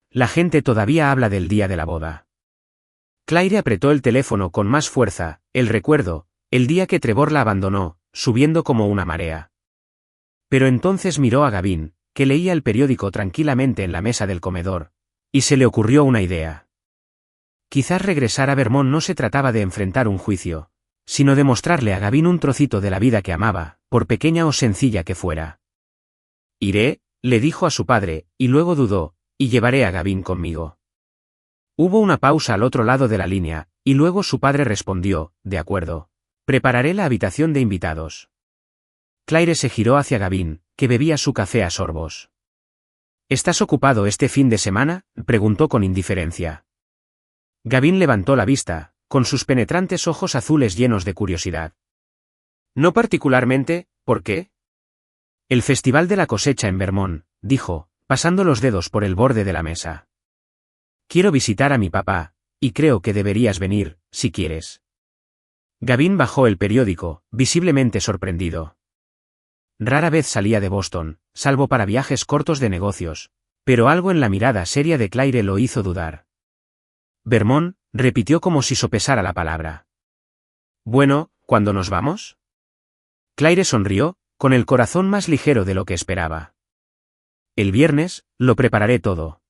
Speaker 1: La gente todavía habla del día de la boda. Claire apretó el teléfono con más fuerza, el recuerdo, el día que Trevor la abandonó, subiendo como una marea. Pero entonces miró a Gavin, que leía el periódico tranquilamente en la mesa del comedor, y se le ocurrió una idea. Quizás regresar a Vermont no se trataba de enfrentar un juicio, sino de mostrarle a Gavin un trocito de la vida que amaba, por pequeña o sencilla que fuera. Iré, le dijo a su padre, y luego dudó, y llevaré a Gavin conmigo. Hubo una pausa al otro lado de la línea, y luego su padre respondió, de acuerdo. Prepararé la habitación de invitados. Claire se giró hacia Gavin, que bebía su café a sorbos. ¿Estás ocupado este fin de semana?, preguntó con indiferencia. Gavin levantó la vista, con sus penetrantes ojos azules llenos de curiosidad. No particularmente, ¿por qué? El Festival de la Cosecha en Vermont, dijo, pasando los dedos por el borde de la mesa. Quiero visitar a mi papá, y creo que deberías venir, si quieres. Gavin bajó el periódico, visiblemente sorprendido. Rara vez salía de Boston, salvo para viajes cortos de negocios, pero algo en la mirada seria de Claire lo hizo dudar. Vermont, repitió como si sopesara la palabra. Bueno, ¿cuándo nos vamos? Claire sonrió, con el corazón más ligero de lo que esperaba. El viernes, lo prepararé todo.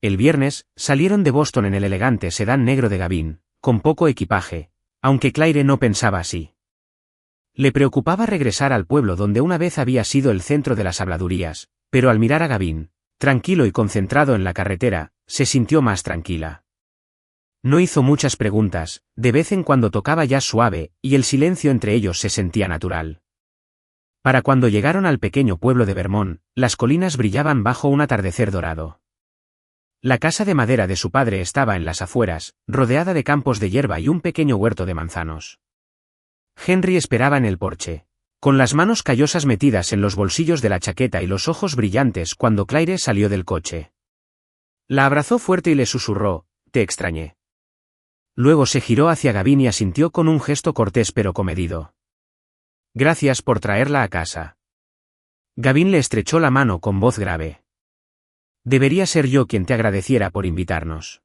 Speaker 1: El viernes, salieron de Boston en el elegante sedán negro de Gavin, con poco equipaje, aunque Claire no pensaba así. Le preocupaba regresar al pueblo donde una vez había sido el centro de las habladurías, pero al mirar a Gavin, tranquilo y concentrado en la carretera, se sintió más tranquila. No hizo muchas preguntas, de vez en cuando tocaba jazz suave, y el silencio entre ellos se sentía natural. Para cuando llegaron al pequeño pueblo de Vermont, las colinas brillaban bajo un atardecer dorado. La casa de madera de su padre estaba en las afueras, rodeada de campos de hierba y un pequeño huerto de manzanos. Henry esperaba en el porche, con las manos callosas metidas en los bolsillos de la chaqueta y los ojos brillantes cuando Claire salió del coche. La abrazó fuerte y le susurró, «Te extrañé». Luego se giró hacia Gavin y asintió con un gesto cortés pero comedido. «Gracias por traerla a casa». Gavin le estrechó la mano con voz grave. «Debería ser yo quien te agradeciera por invitarnos».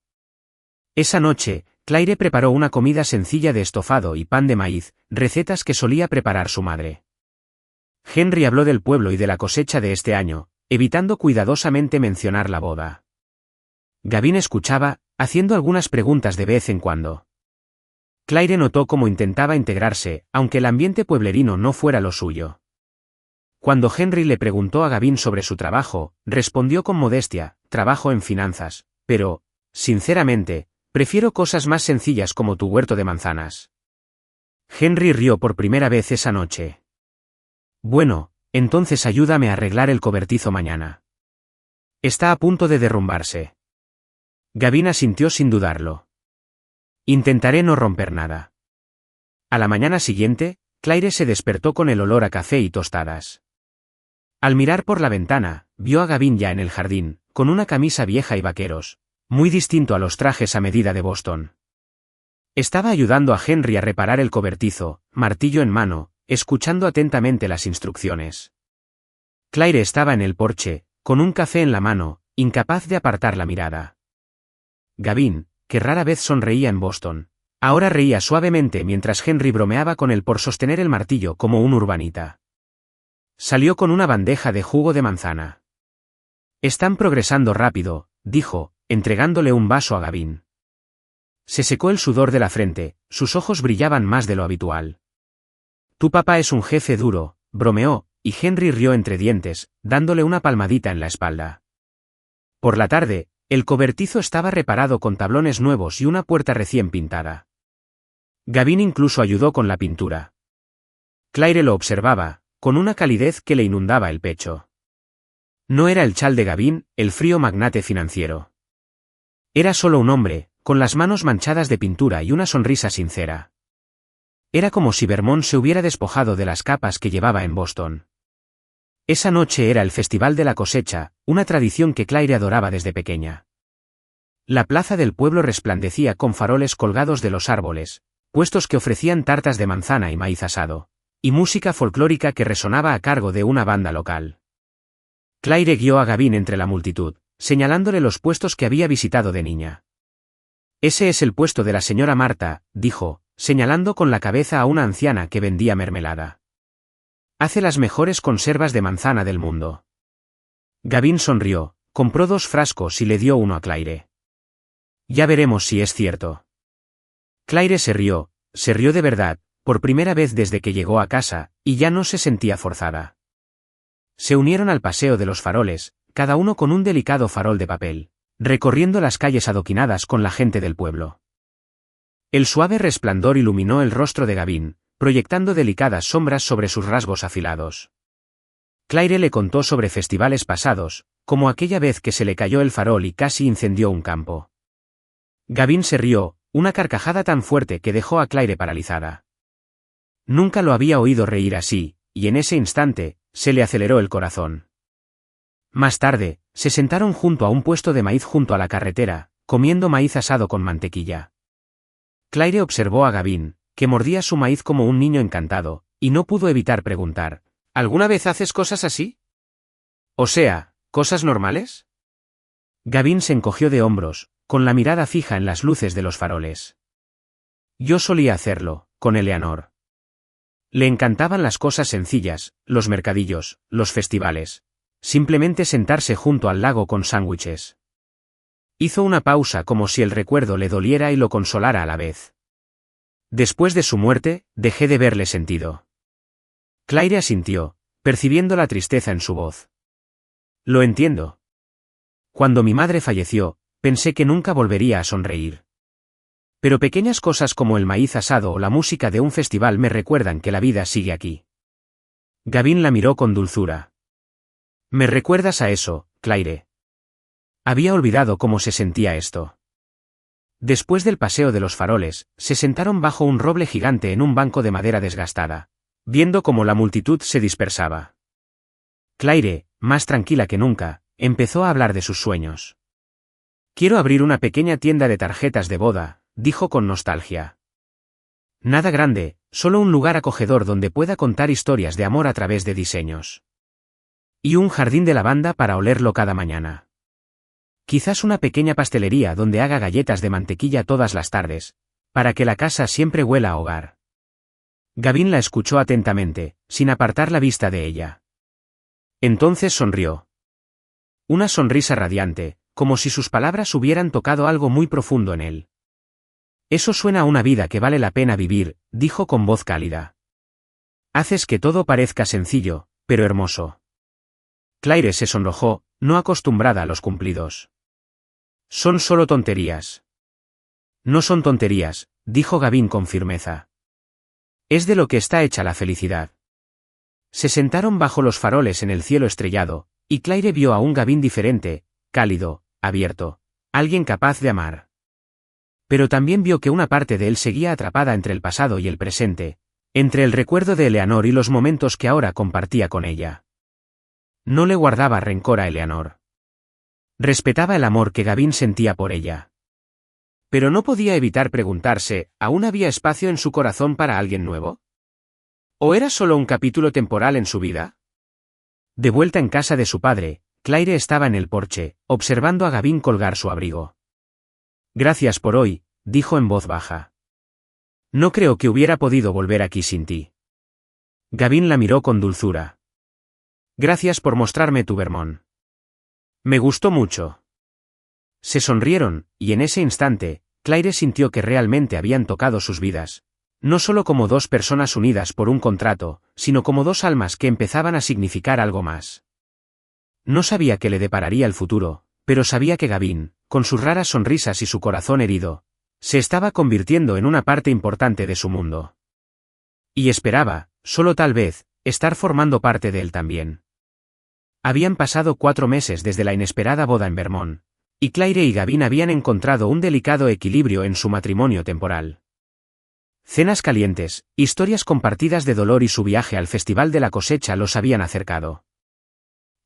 Speaker 1: Esa noche, Claire preparó una comida sencilla de estofado y pan de maíz, recetas que solía preparar su madre. Henry habló del pueblo y de la cosecha de este año, evitando cuidadosamente mencionar la boda. Gavin escuchaba, haciendo algunas preguntas de vez en cuando. Claire notó cómo intentaba integrarse, aunque el ambiente pueblerino no fuera lo suyo. Cuando Henry le preguntó a Gavin sobre su trabajo, respondió con modestia, «Trabajo en finanzas, pero, sinceramente, prefiero cosas más sencillas como tu huerto de manzanas». Henry rió por primera vez esa noche. «Bueno, entonces ayúdame a arreglar el cobertizo mañana. Está a punto de derrumbarse». Gavin asintió sin dudarlo. «Intentaré no romper nada». A la mañana siguiente, Claire se despertó con el olor a café y tostadas. Al mirar por la ventana, vio a Gavin ya en el jardín, con una camisa vieja y vaqueros, muy distinto a los trajes a medida de Boston. Estaba ayudando a Henry a reparar el cobertizo, martillo en mano, escuchando atentamente las instrucciones. Claire estaba en el porche, con un café en la mano, incapaz de apartar la mirada. Gavin, que rara vez sonreía en Boston, ahora reía suavemente mientras Henry bromeaba con él por sostener el martillo como un urbanita. Salió con una bandeja de jugo de manzana. «Están progresando rápido», dijo, entregándole un vaso a Gavin. Se secó el sudor de la frente, sus ojos brillaban más de lo habitual. «Tu papá es un jefe duro», bromeó, y Henry rió entre dientes, dándole una palmadita en la espalda. Por la tarde, el cobertizo estaba reparado con tablones nuevos y una puerta recién pintada. Gavin incluso ayudó con la pintura. Claire lo observaba, con una calidez que le inundaba el pecho. No era el chal de Gavin, el frío magnate financiero. Era solo un hombre, con las manos manchadas de pintura y una sonrisa sincera. Era como si Vermont se hubiera despojado de las capas que llevaba en Boston. Esa noche era el Festival de la Cosecha, una tradición que Claire adoraba desde pequeña. La plaza del pueblo resplandecía con faroles colgados de los árboles, puestos que ofrecían tartas de manzana y maíz asado, y música folclórica que resonaba a cargo de una banda local. Claire guió a Gavin entre la multitud, señalándole los puestos que había visitado de niña. «Ese es el puesto de la señora Marta», dijo, señalando con la cabeza a una anciana que vendía mermelada. «Hace las mejores conservas de manzana del mundo». Gavin sonrió, compró 2 frascos y le dio uno a Claire. «Ya veremos si es cierto». Claire se rió de verdad, por primera vez desde que llegó a casa, y ya no se sentía forzada. Se unieron al paseo de los faroles, cada uno con un delicado farol de papel, recorriendo las calles adoquinadas con la gente del pueblo. El suave resplandor iluminó el rostro de Gavin, proyectando delicadas sombras sobre sus rasgos afilados. Claire le contó sobre festivales pasados, como aquella vez que se le cayó el farol y casi incendió un campo. Gavin se rió, una carcajada tan fuerte que dejó a Claire paralizada. Nunca lo había oído reír así, y en ese instante, se le aceleró el corazón. Más tarde, se sentaron junto a un puesto de maíz junto a la carretera, comiendo maíz asado con mantequilla. Claire observó a Gavin, que mordía su maíz como un niño encantado, y no pudo evitar preguntar, ¿alguna vez haces cosas así? O sea, ¿cosas normales? Gavin se encogió de hombros, con la mirada fija en las luces de los faroles. Yo solía hacerlo, con Eleanor. Le encantaban las cosas sencillas, los mercadillos, los festivales. Simplemente sentarse junto al lago con sándwiches. Hizo una pausa como si el recuerdo le doliera y lo consolara a la vez. Después de su muerte, dejé de verle sentido. Claire asintió, percibiendo la tristeza en su voz. Lo entiendo. Cuando mi madre falleció, pensé que nunca volvería a sonreír. Pero pequeñas cosas como el maíz asado o la música de un festival me recuerdan que la vida sigue aquí. Gavin la miró con dulzura. ¿Me recuerdas a eso, Claire? Había olvidado cómo se sentía esto. Después del paseo de los faroles, se sentaron bajo un roble gigante en un banco de madera desgastada, viendo cómo la multitud se dispersaba. Claire, más tranquila que nunca, empezó a hablar de sus sueños. Quiero abrir una pequeña tienda de tarjetas de boda, dijo con nostalgia. Nada grande, solo un lugar acogedor donde pueda contar historias de amor a través de diseños. Y un jardín de lavanda para olerlo cada mañana. Quizás una pequeña pastelería donde haga galletas de mantequilla todas las tardes, para que la casa siempre huela a hogar. Gavin la escuchó atentamente, sin apartar la vista de ella. Entonces sonrió. Una sonrisa radiante, como si sus palabras hubieran tocado algo muy profundo en él. Eso suena a una vida que vale la pena vivir, dijo con voz cálida. Haces que todo parezca sencillo, pero hermoso. Claire se sonrojó, no acostumbrada a los cumplidos. Son solo tonterías. No son tonterías, dijo Gavin con firmeza. Es de lo que está hecha la felicidad. Se sentaron bajo los faroles en el cielo estrellado, y Claire vio a un Gavin diferente, cálido, abierto, alguien capaz de amar. Pero también vio que una parte de él seguía atrapada entre el pasado y el presente, entre el recuerdo de Eleanor y los momentos que ahora compartía con ella. No le guardaba rencor a Eleanor. Respetaba el amor que Gavin sentía por ella. Pero no podía evitar preguntarse, ¿aún había espacio en su corazón para alguien nuevo? ¿O era solo un capítulo temporal en su vida? De vuelta en casa de su padre, Claire estaba en el porche, observando a Gavin colgar su abrigo. Gracias por hoy, dijo en voz baja. No creo que hubiera podido volver aquí sin ti. Gavin la miró con dulzura. Gracias por mostrarme tu Vermont. Me gustó mucho. Se sonrieron, y en ese instante, Claire sintió que realmente habían tocado sus vidas, no solo como dos personas unidas por un contrato, sino como dos almas que empezaban a significar algo más. No sabía qué le depararía el futuro, pero sabía que Gavin, con sus raras sonrisas y su corazón herido, se estaba convirtiendo en una parte importante de su mundo. Y esperaba, solo tal vez, estar formando parte de él también. Habían pasado 4 meses desde la inesperada boda en Vermont, y Claire y Gavin habían encontrado un delicado equilibrio en su matrimonio temporal. Cenas calientes, historias compartidas de dolor y su viaje al Festival de la Cosecha los habían acercado.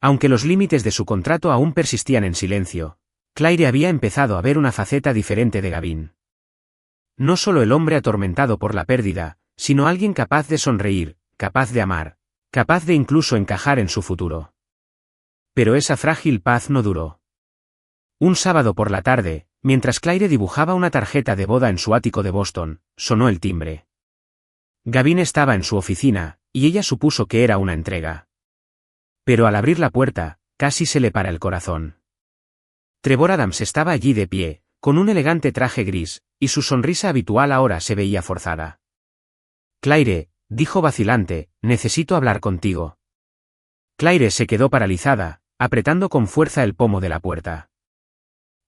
Speaker 1: Aunque los límites de su contrato aún persistían en silencio, Claire había empezado a ver una faceta diferente de Gavin. No solo el hombre atormentado por la pérdida, sino alguien capaz de sonreír, capaz de amar, capaz de incluso encajar en su futuro. Pero esa frágil paz no duró. Un sábado por la tarde, mientras Claire dibujaba una tarjeta de boda en su ático de Boston, sonó el timbre. Gavin estaba en su oficina, y ella supuso que era una entrega. Pero al abrir la puerta, casi se le para el corazón. Trevor Adams estaba allí de pie, con un elegante traje gris, y su sonrisa habitual ahora se veía forzada. Claire, dijo vacilante, necesito hablar contigo. Claire se quedó paralizada, apretando con fuerza el pomo de la puerta.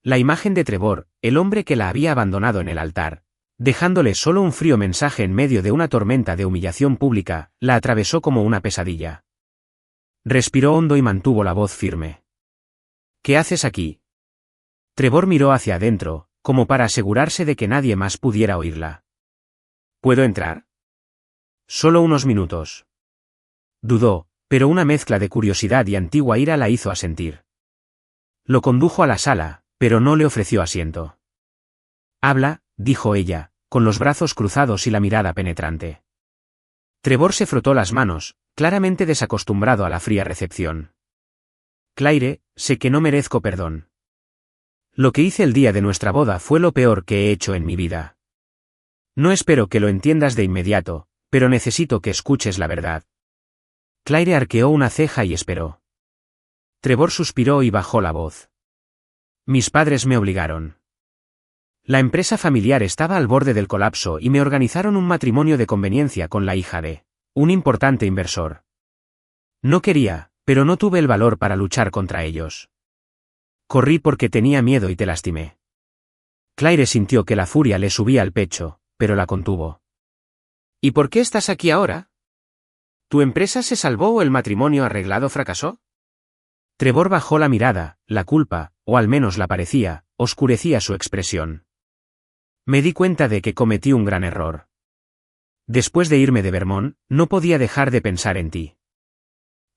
Speaker 1: La imagen de Trevor, el hombre que la había abandonado en el altar, dejándole solo un frío mensaje en medio de una tormenta de humillación pública, la atravesó como una pesadilla. Respiró hondo y mantuvo la voz firme. ¿Qué haces aquí? Trevor miró hacia adentro, como para asegurarse de que nadie más pudiera oírla. ¿Puedo entrar? Solo unos minutos. Dudó, pero una mezcla de curiosidad y antigua ira la hizo asentir. Lo condujo a la sala, pero no le ofreció asiento. Habla, dijo ella, con los brazos cruzados y la mirada penetrante. Trevor se frotó las manos, claramente desacostumbrado a la fría recepción. Claire, sé que no merezco perdón. Lo que hice el día de nuestra boda fue lo peor que he hecho en mi vida. No espero que lo entiendas de inmediato, pero necesito que escuches la verdad. Claire arqueó una ceja y esperó. Trevor suspiró y bajó la voz. Mis padres me obligaron. La empresa familiar estaba al borde del colapso y me organizaron un matrimonio de conveniencia con la hija de un importante inversor. No quería, pero no tuve el valor para luchar contra ellos. Corrí porque tenía miedo y te lastimé. Claire sintió que la furia le subía al pecho, pero la contuvo. ¿Y por qué estás aquí ahora? ¿Tu empresa se salvó o el matrimonio arreglado fracasó? Trevor bajó la mirada, la culpa, o al menos la parecía, oscurecía su expresión. Me di cuenta de que cometí un gran error. Después de irme de Vermont, no podía dejar de pensar en ti.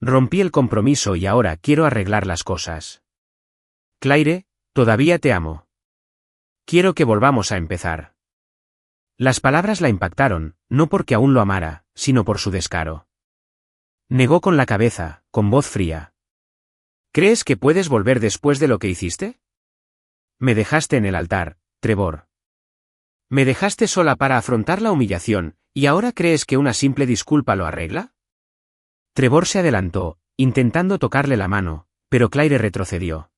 Speaker 1: Rompí el compromiso y ahora quiero arreglar las cosas. Claire, todavía te amo. Quiero que volvamos a empezar. Las palabras la impactaron, no porque aún lo amara, sino por su descaro. Negó con la cabeza, con voz fría. ¿Crees que puedes volver después de lo que hiciste? Me dejaste en el altar, Trevor. Me dejaste sola para afrontar la humillación, ¿y ahora crees que una simple disculpa lo arregla? Trevor se adelantó, intentando tocarle la mano, pero Claire retrocedió.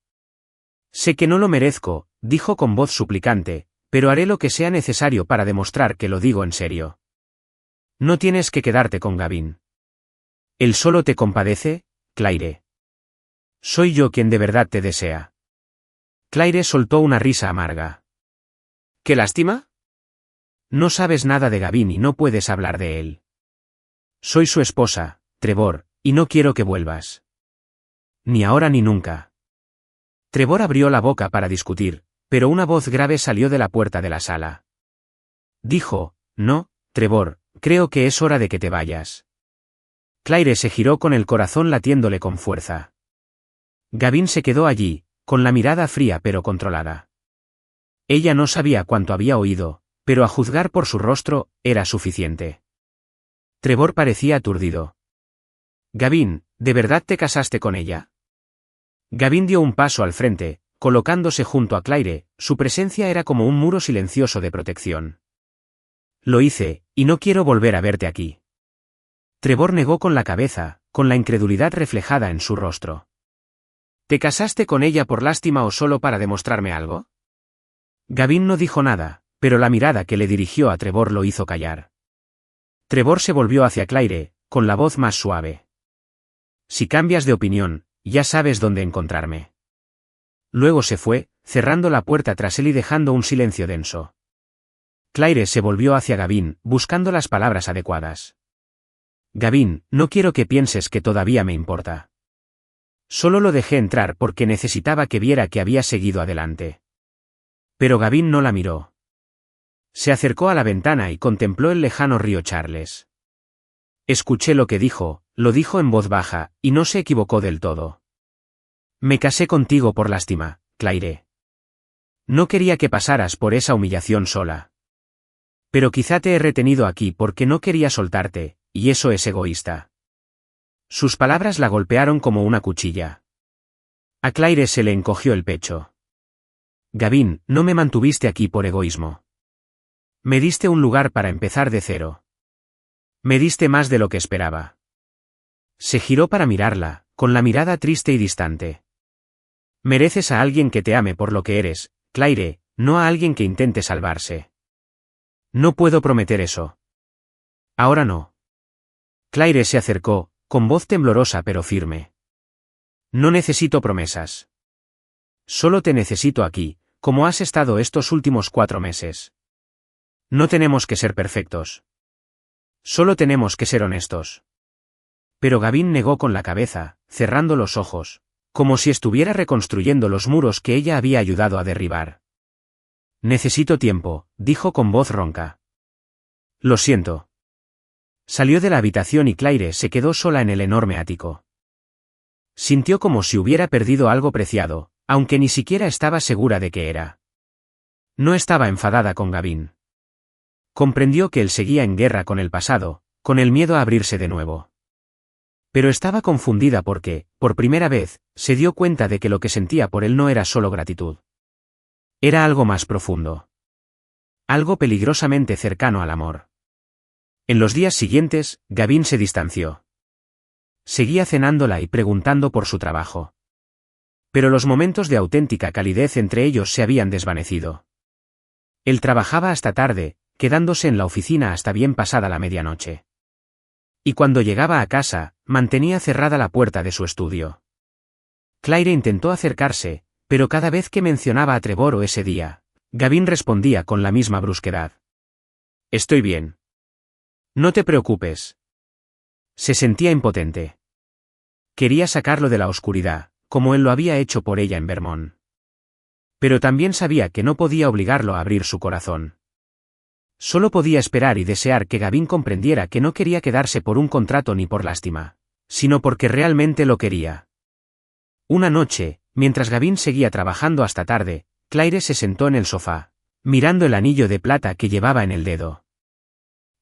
Speaker 1: Sé que no lo merezco, dijo con voz suplicante, pero haré lo que sea necesario para demostrar que lo digo en serio. No tienes que quedarte con Gavin. Él solo te compadece, Claire. Soy yo quien de verdad te desea. Claire soltó una risa amarga. ¿Qué lástima? No sabes nada de Gavin y no puedes hablar de él. Soy su esposa, Trevor, y no quiero que vuelvas. Ni ahora ni nunca. Trevor abrió la boca para discutir, pero una voz grave salió de la puerta de la sala. Dijo, no, Trevor, creo que es hora de que te vayas. Claire se giró con el corazón latiéndole con fuerza. Gavin se quedó allí, con la mirada fría pero controlada. Ella no sabía cuánto había oído, pero a juzgar por su rostro, era suficiente. Trevor parecía aturdido. Gavin, ¿de verdad te casaste con ella? Gavin dio un paso al frente, colocándose junto a Claire, su presencia era como un muro silencioso de protección. Lo hice, y no quiero volver a verte aquí. Trevor negó con la cabeza, con la incredulidad reflejada en su rostro. ¿Te casaste con ella por lástima o solo para demostrarme algo? Gavin no dijo nada, pero la mirada que le dirigió a Trevor lo hizo callar. Trevor se volvió hacia Claire, con la voz más suave. Si cambias de opinión, ya sabes dónde encontrarme. Luego se fue, cerrando la puerta tras él y dejando un silencio denso. Claire se volvió hacia Gavin, buscando las palabras adecuadas. Gavin, no quiero que pienses que todavía me importa. Solo lo dejé entrar porque necesitaba que viera que había seguido adelante. Pero Gavin no la miró. Se acercó a la ventana y contempló el lejano río Charles. Escuché lo que dijo, lo dijo en voz baja, y no se equivocó del todo. Me casé contigo por lástima, Claire. No quería que pasaras por esa humillación sola. Pero quizá te he retenido aquí porque no quería soltarte, y eso es egoísta. Sus palabras la golpearon como una cuchilla. A Claire se le encogió el pecho. Gavin, no me mantuviste aquí por egoísmo. Me diste un lugar para empezar de cero. Me diste más de lo que esperaba. Se giró para mirarla, con la mirada triste y distante. Mereces a alguien que te ame por lo que eres, Claire, no a alguien que intente salvarse. No puedo prometer eso. Ahora no. Claire se acercó, con voz temblorosa pero firme. No necesito promesas. Solo te necesito aquí, como has estado estos últimos 4 meses. No tenemos que ser perfectos. Solo tenemos que ser honestos. Pero Gavin negó con la cabeza, cerrando los ojos, como si estuviera reconstruyendo los muros que ella había ayudado a derribar. Necesito tiempo, dijo con voz ronca. Lo siento. Salió de la habitación y Claire se quedó sola en el enorme ático. Sintió como si hubiera perdido algo preciado, aunque ni siquiera estaba segura de qué era. No estaba enfadada con Gavin. Comprendió que él seguía en guerra con el pasado, con el miedo a abrirse de nuevo. Pero estaba confundida porque, por primera vez, se dio cuenta de que lo que sentía por él no era solo gratitud. Era algo más profundo. Algo peligrosamente cercano al amor. En los días siguientes, Gavin se distanció. Seguía cenándola y preguntando por su trabajo. Pero los momentos de auténtica calidez entre ellos se habían desvanecido. Él trabajaba hasta tarde, quedándose en la oficina hasta bien pasada la medianoche. Y cuando llegaba a casa, mantenía cerrada la puerta de su estudio. Claire intentó acercarse, pero cada vez que mencionaba a Trevor o ese día, Gavin respondía con la misma brusquedad. Estoy bien. No te preocupes. Se sentía impotente. Quería sacarlo de la oscuridad, como él lo había hecho por ella en Vermont. Pero también sabía que no podía obligarlo a abrir su corazón. Solo podía esperar y desear que Gavin comprendiera que no quería quedarse por un contrato ni por lástima, sino porque realmente lo quería. Una noche, mientras Gavin seguía trabajando hasta tarde, Claire se sentó en el sofá, mirando el anillo de plata que llevaba en el dedo.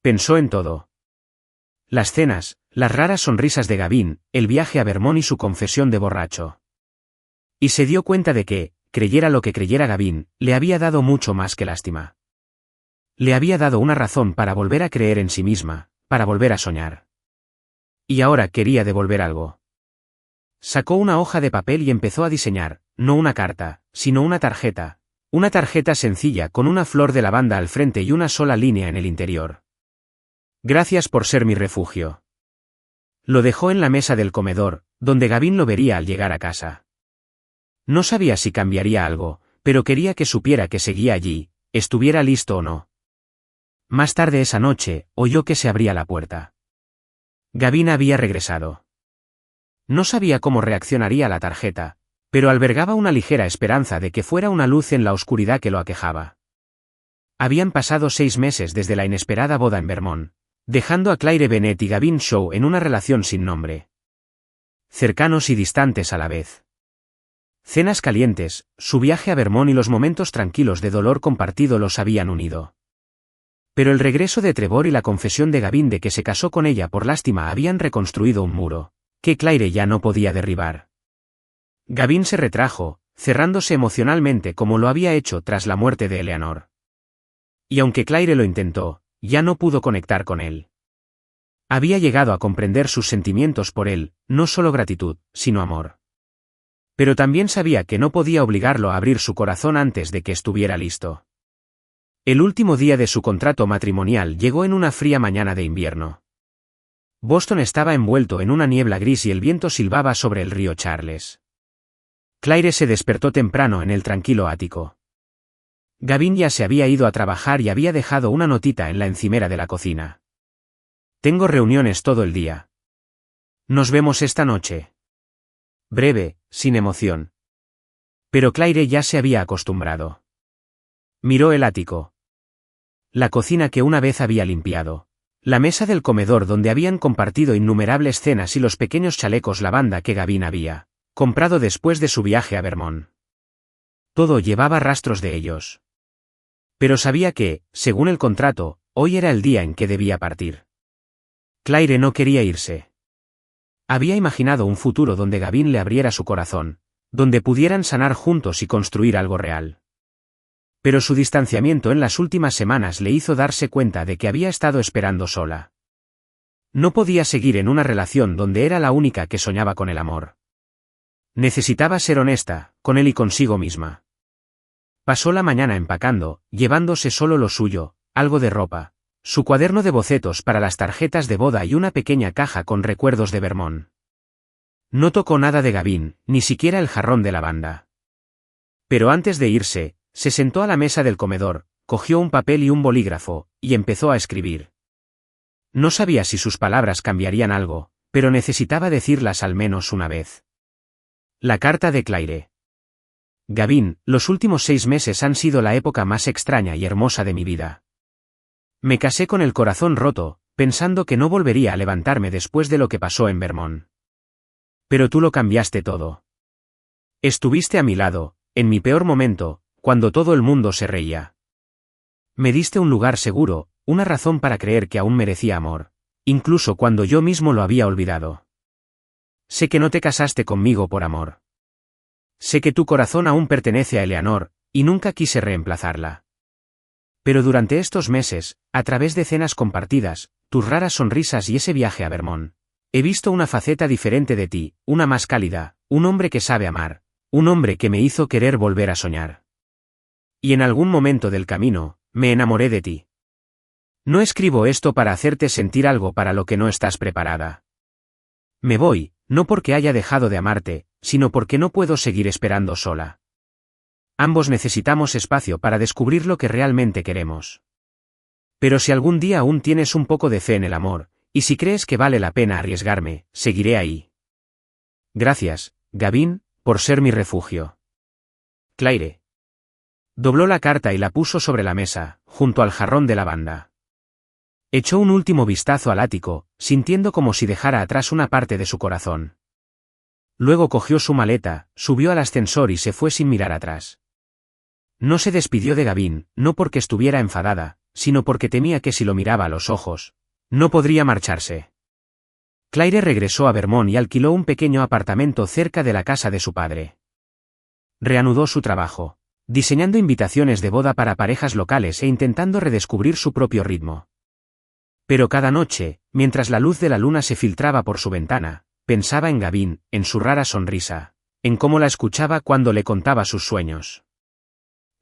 Speaker 1: Pensó en todo. Las cenas, las raras sonrisas de Gavin, el viaje a Vermont y su confesión de borracho. Y se dio cuenta de que, creyera lo que creyera Gavin, le había dado mucho más que lástima. Le había dado una razón para volver a creer en sí misma, para volver a soñar. Y ahora quería devolver algo. Sacó una hoja de papel y empezó a diseñar, no una carta, sino una tarjeta sencilla con una flor de lavanda al frente y una sola línea en el interior. Gracias por ser mi refugio. Lo dejó en la mesa del comedor, donde Gavin lo vería al llegar a casa. No sabía si cambiaría algo, pero quería que supiera que seguía allí, estuviera listo o no. Más tarde esa noche, oyó que se abría la puerta. Gavin había regresado. No sabía cómo reaccionaría la tarjeta, pero albergaba una ligera esperanza de que fuera una luz en la oscuridad que lo aquejaba. Habían pasado 6 meses desde la inesperada boda en Vermont, dejando a Claire Bennett y Gavin Shaw en una relación sin nombre. Cercanos y distantes a la vez. Cenas calientes, su viaje a Vermont y los momentos tranquilos de dolor compartido los habían unido. Pero el regreso de Trevor y la confesión de Gavin de que se casó con ella por lástima habían reconstruido un muro, que Claire ya no podía derribar. Gavin se retrajo, cerrándose emocionalmente como lo había hecho tras la muerte de Eleanor. Y aunque Claire lo intentó, ya no pudo conectar con él. Había llegado a comprender sus sentimientos por él, no solo gratitud, sino amor. Pero también sabía que no podía obligarlo a abrir su corazón antes de que estuviera listo. El último día de su contrato matrimonial llegó en una fría mañana de invierno. Boston estaba envuelto en una niebla gris y el viento silbaba sobre el río Charles. Claire se despertó temprano en el tranquilo ático. Gavin ya se había ido a trabajar y había dejado una notita en la encimera de la cocina. Tengo reuniones todo el día. Nos vemos esta noche. Breve, sin emoción. Pero Claire ya se había acostumbrado. Miró el ático. La cocina que una vez había limpiado. La mesa del comedor donde habían compartido innumerables cenas y los pequeños chalecos lavanda que Gavin había comprado después de su viaje a Vermont. Todo llevaba rastros de ellos. Pero sabía que, según el contrato, hoy era el día en que debía partir. Claire no quería irse. Había imaginado un futuro donde Gavin le abriera su corazón, donde pudieran sanar juntos y construir algo real. Pero su distanciamiento en las últimas semanas le hizo darse cuenta de que había estado esperando sola. No podía seguir en una relación donde era la única que soñaba con el amor. Necesitaba ser honesta, con él y consigo misma. Pasó la mañana empacando, llevándose solo lo suyo, algo de ropa, su cuaderno de bocetos para las tarjetas de boda y una pequeña caja con recuerdos de Vermont. No tocó nada de Gavin, ni siquiera el jarrón de lavanda. Pero antes de irse, se sentó a la mesa del comedor, cogió un papel y un bolígrafo, y empezó a escribir. No sabía si sus palabras cambiarían algo, pero necesitaba decirlas al menos una vez. La carta de Claire. Gavin, los últimos 6 meses han sido la época más extraña y hermosa de mi vida. Me casé con el corazón roto, pensando que no volvería a levantarme después de lo que pasó en Vermont. Pero tú lo cambiaste todo. Estuviste a mi lado, en mi peor momento, cuando todo el mundo se reía. Me diste un lugar seguro, una razón para creer que aún merecía amor, incluso cuando yo mismo lo había olvidado. Sé que no te casaste conmigo por amor. Sé que tu corazón aún pertenece a Eleanor, y nunca quise reemplazarla. Pero durante estos meses, a través de cenas compartidas, tus raras sonrisas y ese viaje a Vermont, he visto una faceta diferente de ti, una más cálida, un hombre que sabe amar, un hombre que me hizo querer volver a soñar. Y en algún momento del camino, me enamoré de ti. No escribo esto para hacerte sentir algo para lo que no estás preparada. Me voy, no porque haya dejado de amarte, sino porque no puedo seguir esperando sola. Ambos necesitamos espacio para descubrir lo que realmente queremos. Pero si algún día aún tienes un poco de fe en el amor, y si crees que vale la pena arriesgarme, seguiré ahí. Gracias, Gavin, por ser mi refugio. Claire. Dobló la carta y la puso sobre la mesa, junto al jarrón de lavanda. Echó un último vistazo al ático, sintiendo como si dejara atrás una parte de su corazón. Luego cogió su maleta, subió al ascensor y se fue sin mirar atrás. No se despidió de Gavin, no porque estuviera enfadada, sino porque temía que si lo miraba a los ojos, no podría marcharse. Claire regresó a Vermont y alquiló un pequeño apartamento cerca de la casa de su padre. Reanudó su trabajo, diseñando invitaciones de boda para parejas locales e intentando redescubrir su propio ritmo. Pero cada noche, mientras la luz de la luna se filtraba por su ventana, pensaba en Gavin, en su rara sonrisa, en cómo la escuchaba cuando le contaba sus sueños.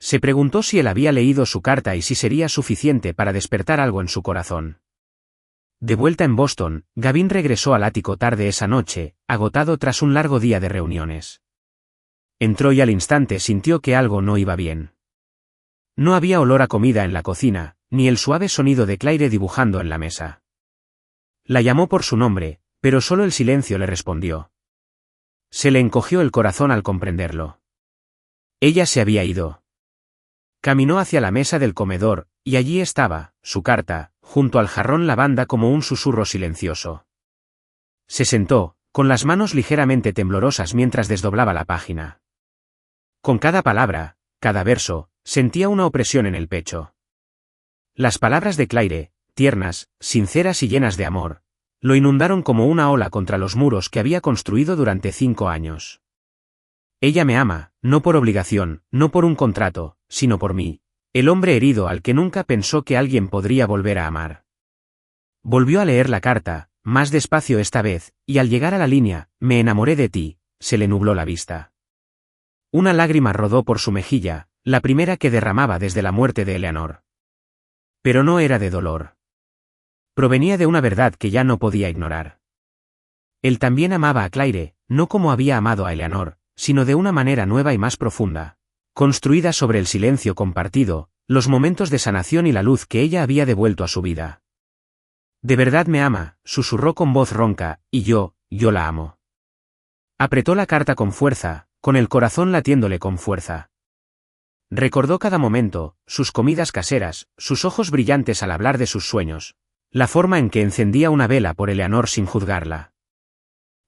Speaker 1: Se preguntó si él había leído su carta y si sería suficiente para despertar algo en su corazón. De vuelta en Boston, Gavin regresó al ático tarde esa noche, agotado tras un largo día de reuniones. Entró y al instante sintió que algo no iba bien. No había olor a comida en la cocina, ni el suave sonido de Claire dibujando en la mesa. La llamó por su nombre, pero solo el silencio le respondió. Se le encogió el corazón al comprenderlo. Ella se había ido. Caminó hacia la mesa del comedor, y allí estaba, su carta, junto al jarrón lavanda como un susurro silencioso. Se sentó, con las manos ligeramente temblorosas mientras desdoblaba la página. Con cada palabra, cada verso, sentía una opresión en el pecho. Las palabras de Claire, tiernas, sinceras y llenas de amor, lo inundaron como una ola contra los muros que había construido durante 5 años. Ella me ama, no por obligación, no por un contrato, sino por mí, el hombre herido al que nunca pensó que alguien podría volver a amar. Volvió a leer la carta, más despacio esta vez, y al llegar a la línea, me enamoré de ti, se le nubló la vista. Una lágrima rodó por su mejilla, la primera que derramaba desde la muerte de Eleanor. Pero no era de dolor. Provenía de una verdad que ya no podía ignorar. Él también amaba a Claire, no como había amado a Eleanor, sino de una manera nueva y más profunda, construida sobre el silencio compartido, los momentos de sanación y la luz que ella había devuelto a su vida. De verdad me ama, susurró con voz ronca, y yo la amo. Apretó la carta con fuerza, con el corazón latiéndole con fuerza. Recordó cada momento, sus comidas caseras, sus ojos brillantes al hablar de sus sueños, la forma en que encendía una vela por Eleanor sin juzgarla.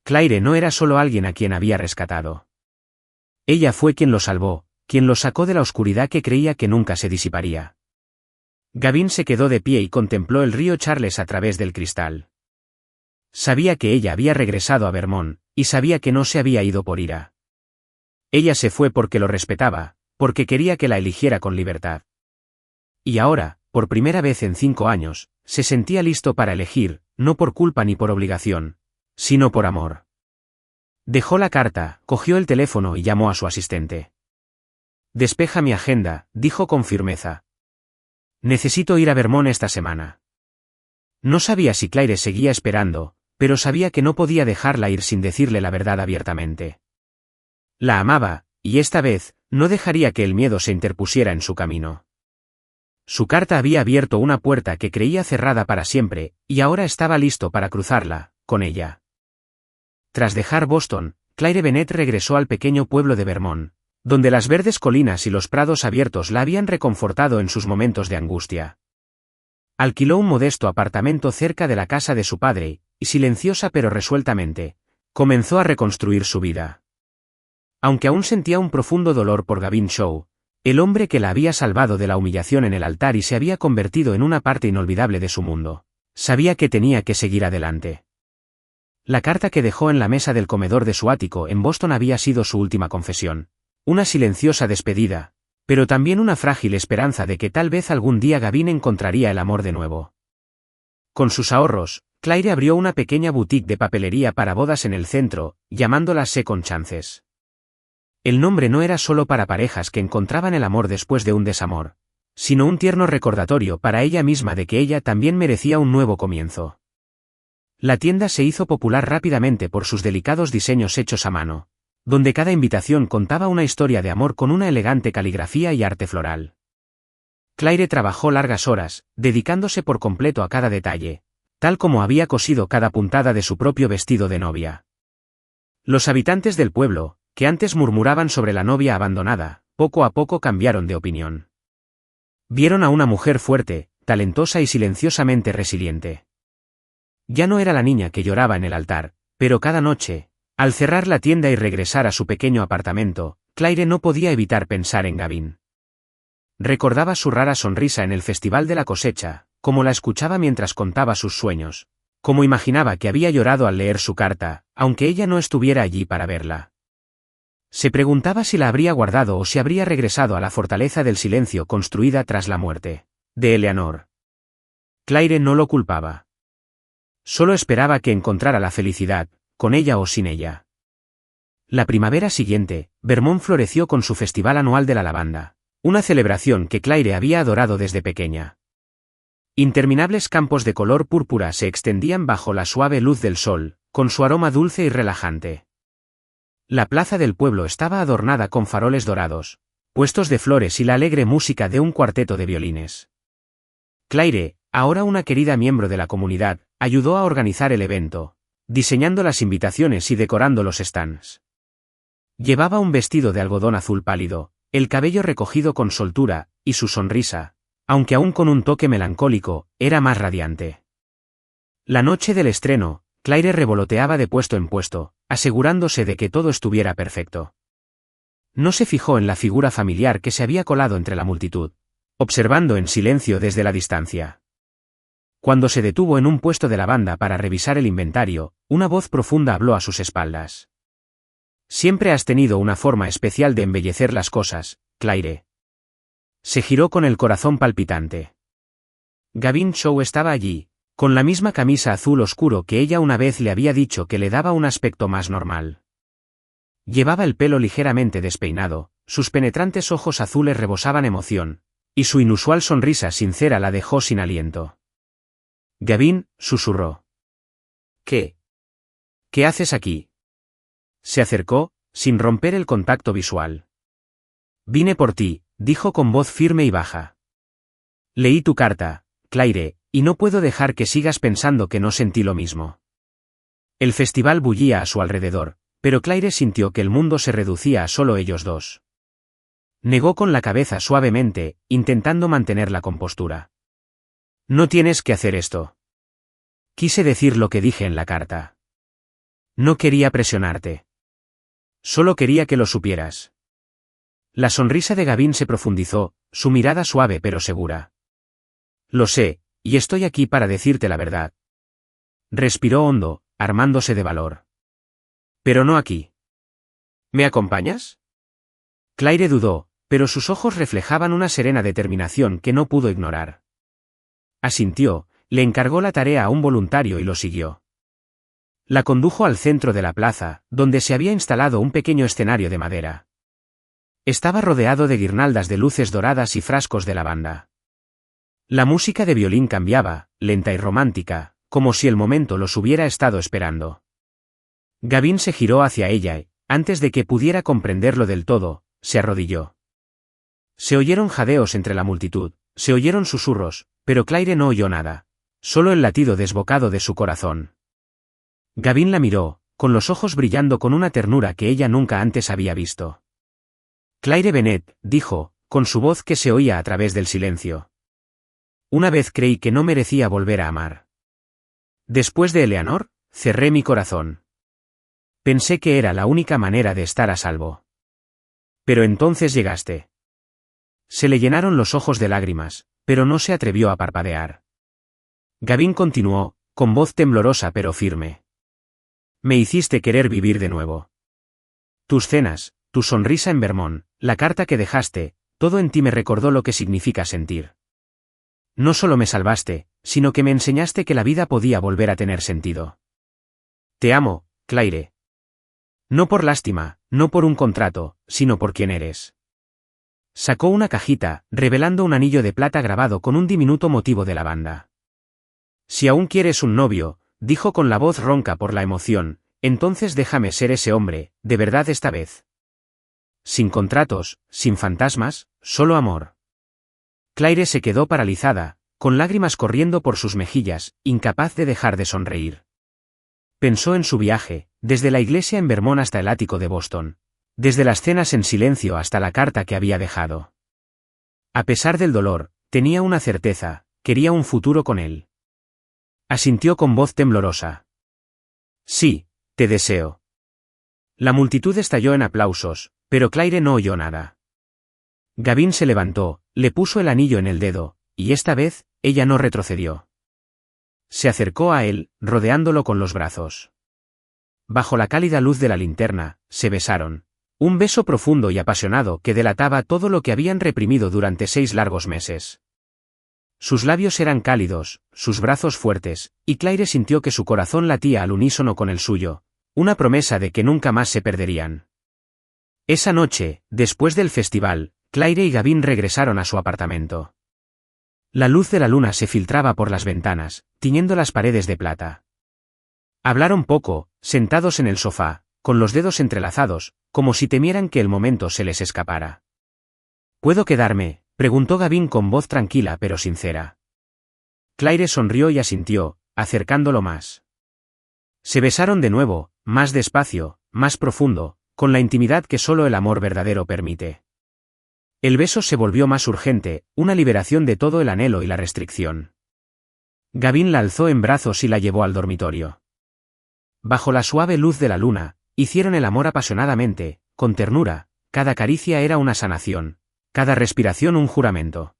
Speaker 1: Claire no era solo alguien a quien había rescatado. Ella fue quien lo salvó, quien lo sacó de la oscuridad que creía que nunca se disiparía. Gavin se quedó de pie y contempló el río Charles a través del cristal. Sabía que ella había regresado a Vermont, y sabía que no se había ido por ira. Ella se fue porque lo respetaba, porque quería que la eligiera con libertad. Y ahora, por primera vez en 5 años, se sentía listo para elegir, no por culpa ni por obligación, sino por amor. Dejó la carta, cogió el teléfono y llamó a su asistente. Despeja mi agenda, dijo con firmeza. Necesito ir a Vermont esta semana. No sabía si Claire seguía esperando, pero sabía que no podía dejarla ir sin decirle la verdad abiertamente. La amaba, y esta vez, no dejaría que el miedo se interpusiera en su camino. Su carta había abierto una puerta que creía cerrada para siempre, y ahora estaba listo para cruzarla, con ella. Tras dejar Boston, Claire Bennett regresó al pequeño pueblo de Vermont, donde las verdes colinas y los prados abiertos la habían reconfortado en sus momentos de angustia. Alquiló un modesto apartamento cerca de la casa de su padre, y silenciosa pero resueltamente, comenzó a reconstruir su vida. Aunque aún sentía un profundo dolor por Gavin Shaw, El hombre que la había salvado de la humillación en el altar y se había convertido en una parte inolvidable de su mundo. Sabía que tenía que seguir adelante. La carta que dejó en la mesa del comedor de su ático en Boston había sido su última confesión. Una silenciosa despedida, pero también una frágil esperanza de que tal vez algún día Gavin encontraría el amor de nuevo. Con sus ahorros, Claire abrió una pequeña boutique de papelería para bodas en el centro, llamándola Second Chances. El nombre no era solo para parejas que encontraban el amor después de un desamor, sino un tierno recordatorio para ella misma de que ella también merecía un nuevo comienzo. La tienda se hizo popular rápidamente por sus delicados diseños hechos a mano, donde cada invitación contaba una historia de amor con una elegante caligrafía y arte floral. Claire trabajó largas horas, dedicándose por completo a cada detalle, tal como había cosido cada puntada de su propio vestido de novia. Los habitantes del pueblo, que antes murmuraban sobre la novia abandonada, poco a poco cambiaron de opinión. Vieron a una mujer fuerte, talentosa y silenciosamente resiliente. Ya no era la niña que lloraba en el altar, pero cada noche, al cerrar la tienda y regresar a su pequeño apartamento, Claire no podía evitar pensar en Gavin. Recordaba su rara sonrisa en el Festival de la Cosecha, como la escuchaba mientras contaba sus sueños, como imaginaba que había llorado al leer su carta, aunque ella no estuviera allí para verla. Se preguntaba si la habría guardado o si habría regresado a la fortaleza del silencio construida tras la muerte de Eleanor. Claire no lo culpaba. Solo esperaba que encontrara la felicidad, con ella o sin ella. La primavera siguiente, Vermont floreció con su festival anual de la lavanda, una celebración que Claire había adorado desde pequeña. Interminables campos de color púrpura se extendían bajo la suave luz del sol, con su aroma dulce y relajante. La plaza del pueblo estaba adornada con faroles dorados, puestos de flores y la alegre música de un cuarteto de violines. Claire, ahora una querida miembro de la comunidad, ayudó a organizar el evento, diseñando las invitaciones y decorando los stands. Llevaba un vestido de algodón azul pálido, el cabello recogido con soltura, y su sonrisa, aunque aún con un toque melancólico, era más radiante. La noche del estreno, Claire revoloteaba de puesto en puesto, asegurándose de que todo estuviera perfecto. No se fijó en la figura familiar que se había colado entre la multitud, observando en silencio desde la distancia. Cuando se detuvo en un puesto de lavanda para revisar el inventario, una voz profunda habló a sus espaldas. Siempre has tenido una forma especial de embellecer las cosas, Claire. Se giró con el corazón palpitante. Gavin Shaw estaba allí, con la misma camisa azul oscuro que ella una vez le había dicho que le daba un aspecto más normal. Llevaba el pelo ligeramente despeinado, sus penetrantes ojos azules rebosaban emoción, y su inusual sonrisa sincera la dejó sin aliento. Gavin, susurró. ¿Qué? ¿Qué haces aquí? Se acercó, sin romper el contacto visual. Vine por ti, dijo con voz firme y baja. Leí tu carta, Claire, y no puedo dejar que sigas pensando que no sentí lo mismo. El festival bullía a su alrededor, pero Claire sintió que el mundo se reducía a solo ellos dos. Negó con la cabeza suavemente, intentando mantener la compostura. No tienes que hacer esto. Quise decir lo que dije en la carta. No quería presionarte. Solo quería que lo supieras. La sonrisa de Gavin se profundizó, su mirada suave pero segura. Lo sé, y estoy aquí para decirte la verdad. Respiró hondo, armándose de valor. Pero no aquí. ¿Me acompañas? Claire dudó, pero sus ojos reflejaban una serena determinación que no pudo ignorar. Asintió, le encargó la tarea a un voluntario y lo siguió. La condujo al centro de la plaza, donde se había instalado un pequeño escenario de madera. Estaba rodeado de guirnaldas de luces doradas y frascos de lavanda. La música de violín cambiaba, lenta y romántica, como si el momento los hubiera estado esperando. Gavin se giró hacia ella y, antes de que pudiera comprenderlo del todo, se arrodilló. Se oyeron jadeos entre la multitud, se oyeron susurros, pero Claire no oyó nada, solo el latido desbocado de su corazón. Gavin la miró, con los ojos brillando con una ternura que ella nunca antes había visto. Claire Bennett, dijo, con su voz que se oía a través del silencio. Una vez creí que no merecía volver a amar. Después de Eleanor, cerré mi corazón. Pensé que era la única manera de estar a salvo. Pero entonces llegaste. Se le llenaron los ojos de lágrimas, pero no se atrevió a parpadear. Gavin continuó, con voz temblorosa pero firme. Me hiciste querer vivir de nuevo. Tus cenas, tu sonrisa en Vermont, la carta que dejaste, todo en ti me recordó lo que significa sentir. No solo me salvaste, sino que me enseñaste que la vida podía volver a tener sentido. Te amo, Claire. No por lástima, no por un contrato, sino por quien eres. Sacó una cajita, revelando un anillo de plata grabado con un diminuto motivo de lavanda. Si aún quieres un novio, dijo con la voz ronca por la emoción, entonces déjame ser ese hombre, de verdad esta vez. Sin contratos, sin fantasmas, solo amor. Claire se quedó paralizada, con lágrimas corriendo por sus mejillas, incapaz de dejar de sonreír. Pensó en su viaje, desde la iglesia en Vermont hasta el ático de Boston, desde las cenas en silencio hasta la carta que había dejado. A pesar del dolor, tenía una certeza, quería un futuro con él. Asintió con voz temblorosa. Sí, te deseo. La multitud estalló en aplausos, pero Claire no oyó nada. Gavin se levantó, le puso el anillo en el dedo, y esta vez, ella no retrocedió. Se acercó a él, rodeándolo con los brazos. Bajo la cálida luz de la linterna, se besaron. Un beso profundo y apasionado que delataba todo lo que habían reprimido durante 6 largos meses. Sus labios eran cálidos, sus brazos fuertes, y Claire sintió que su corazón latía al unísono con el suyo, una promesa de que nunca más se perderían. Esa noche, después del festival, Claire y Gavin regresaron a su apartamento. La luz de la luna se filtraba por las ventanas, tiñendo las paredes de plata. Hablaron poco, sentados en el sofá, con los dedos entrelazados, como si temieran que el momento se les escapara. ¿Puedo quedarme?, preguntó Gavin con voz tranquila pero sincera. Claire sonrió y asintió, acercándolo más. Se besaron de nuevo, más despacio, más profundo, con la intimidad que solo el amor verdadero permite. El beso se volvió más urgente, una liberación de todo el anhelo y la restricción. Gavin la alzó en brazos y la llevó al dormitorio. Bajo la suave luz de la luna, hicieron el amor apasionadamente, con ternura, cada caricia era una sanación, cada respiración un juramento.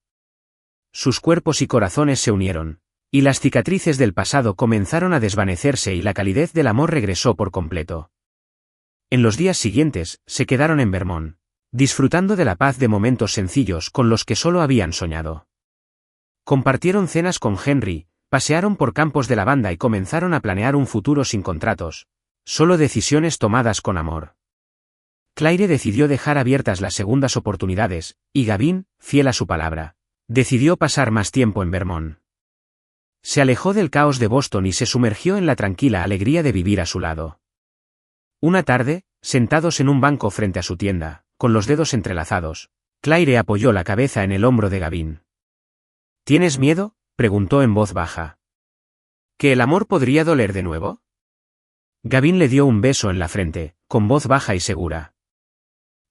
Speaker 1: Sus cuerpos y corazones se unieron, y las cicatrices del pasado comenzaron a desvanecerse y la calidez del amor regresó por completo. En los días siguientes, se quedaron en Vermont, disfrutando de la paz de momentos sencillos con los que solo habían soñado. Compartieron cenas con Henry, pasearon por campos de lavanda y comenzaron a planear un futuro sin contratos, solo decisiones tomadas con amor. Claire decidió dejar abiertas las segundas oportunidades, y Gavin, fiel a su palabra, decidió pasar más tiempo en Vermont. Se alejó del caos de Boston y se sumergió en la tranquila alegría de vivir a su lado. Una tarde, sentados en un banco frente a su tienda, con los dedos entrelazados, Claire apoyó la cabeza en el hombro de Gavin. ¿Tienes miedo?, preguntó en voz baja. ¿Que el amor podría doler de nuevo? Gavin le dio un beso en la frente, con voz baja y segura.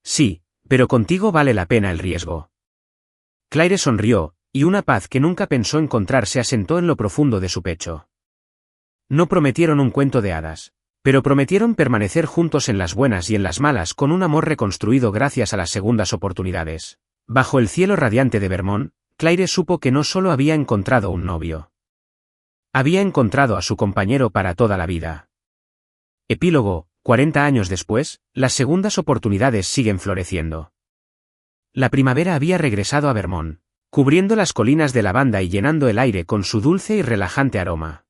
Speaker 1: Sí, pero contigo vale la pena el riesgo. Claire sonrió, y una paz que nunca pensó encontrar se asentó en lo profundo de su pecho. No prometieron un cuento de hadas, pero prometieron permanecer juntos en las buenas y en las malas con un amor reconstruido gracias a las segundas oportunidades. Bajo el cielo radiante de Vermont, Claire supo que no solo había encontrado un novio. Había encontrado a su compañero para toda la vida. Epílogo: 40 años después, las segundas oportunidades siguen floreciendo. La primavera había regresado a Vermont, cubriendo las colinas de lavanda y llenando el aire con su dulce y relajante aroma.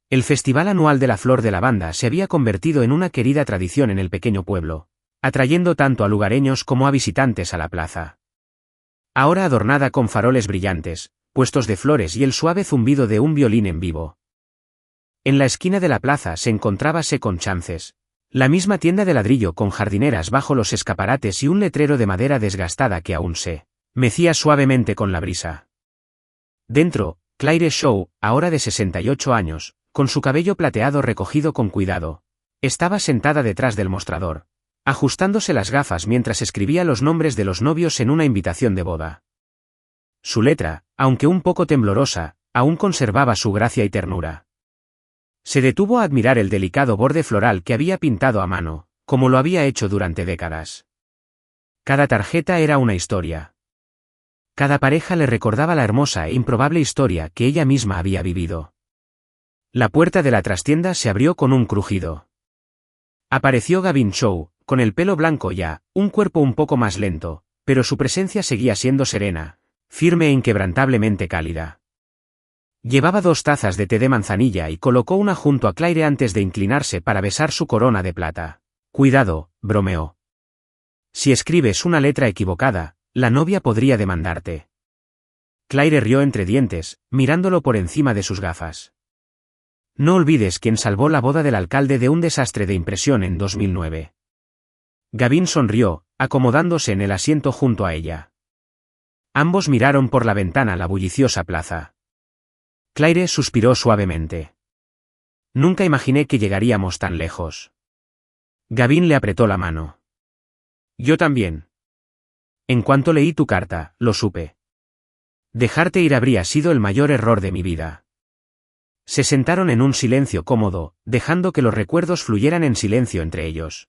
Speaker 1: El festival anual de la flor de lavanda se había convertido en una querida tradición en el pequeño pueblo, atrayendo tanto a lugareños como a visitantes a la plaza. Ahora adornada con faroles brillantes, puestos de flores y el suave zumbido de un violín en vivo. En la esquina de la plaza se encontraba Second Chances, la misma tienda de ladrillo con jardineras bajo los escaparates y un letrero de madera desgastada que aún se mecía suavemente con la brisa. Dentro, Claire Shaw, ahora de 68 años, con su cabello plateado recogido con cuidado, estaba sentada detrás del mostrador, ajustándose las gafas mientras escribía los nombres de los novios en una invitación de boda. Su letra, aunque un poco temblorosa, aún conservaba su gracia y ternura. Se detuvo a admirar el delicado borde floral que había pintado a mano, como lo había hecho durante décadas. Cada tarjeta era una historia. Cada pareja le recordaba la hermosa e improbable historia que ella misma había vivido. La puerta de la trastienda se abrió con un crujido. Apareció Gavin Chow, con el pelo blanco ya, un cuerpo un poco más lento, pero su presencia seguía siendo serena, firme e inquebrantablemente cálida. Llevaba 2 tazas de té de manzanilla y colocó una junto a Claire antes de inclinarse para besar su corona de plata. «Cuidado», bromeó. «Si escribes una letra equivocada, la novia podría demandarte». Claire rió entre dientes, mirándolo por encima de sus gafas. «No olvides quién salvó la boda del alcalde de un desastre de impresión en 2009». Gavin sonrió, acomodándose en el asiento junto a ella. Ambos miraron por la ventana la bulliciosa plaza. Claire suspiró suavemente. «Nunca imaginé que llegaríamos tan lejos». Gavin le apretó la mano. «Yo también. En cuanto leí tu carta, lo supe. Dejarte ir habría sido el mayor error de mi vida». Se sentaron en un silencio cómodo, dejando que los recuerdos fluyeran en silencio entre ellos.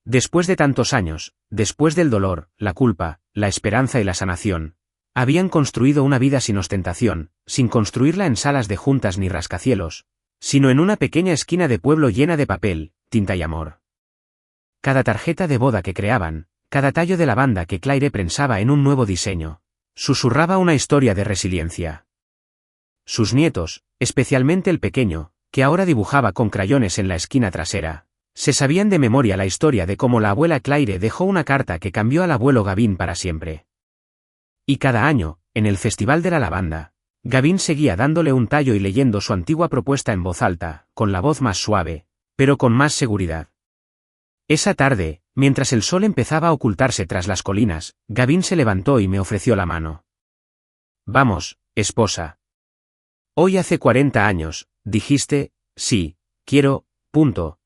Speaker 1: Después de tantos años, después del dolor, la culpa, la esperanza y la sanación, habían construido una vida sin ostentación, sin construirla en salas de juntas ni rascacielos, sino en una pequeña esquina de pueblo llena de papel, tinta y amor. Cada tarjeta de boda que creaban, cada tallo de lavanda que Claire prensaba en un nuevo diseño, susurraba una historia de resiliencia. Sus nietos, especialmente el pequeño, que ahora dibujaba con crayones en la esquina trasera, se sabían de memoria la historia de cómo la abuela Claire dejó una carta que cambió al abuelo Gavin para siempre. Y cada año, en el Festival de la Lavanda, Gavin seguía dándole un tallo y leyendo su antigua propuesta en voz alta, con la voz más suave, pero con más seguridad. Esa tarde, mientras el sol empezaba a ocultarse tras las colinas, Gavin se levantó y me ofreció la mano. «Vamos, esposa. Hoy hace 40 años, dijiste, sí, quiero, punto.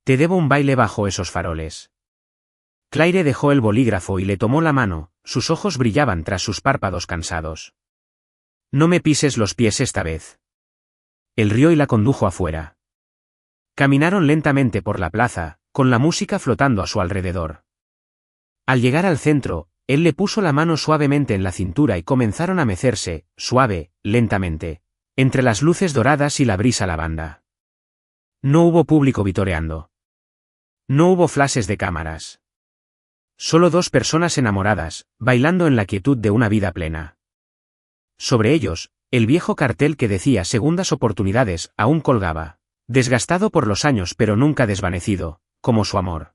Speaker 1: Te debo un baile bajo esos faroles». Claire dejó el bolígrafo y le tomó la mano, sus ojos brillaban tras sus párpados cansados. «No me pises los pies esta vez». Él rió y la condujo afuera. Caminaron lentamente por la plaza, con la música flotando a su alrededor. Al llegar al centro, él le puso la mano suavemente en la cintura y comenzaron a mecerse, suave, lentamente, entre las luces doradas y la brisa lavanda. No hubo público vitoreando. No hubo flashes de cámaras. Solo 2 personas enamoradas, bailando en la quietud de una vida plena. Sobre ellos, el viejo cartel que decía segundas oportunidades aún colgaba, desgastado por los años pero nunca desvanecido, como su amor.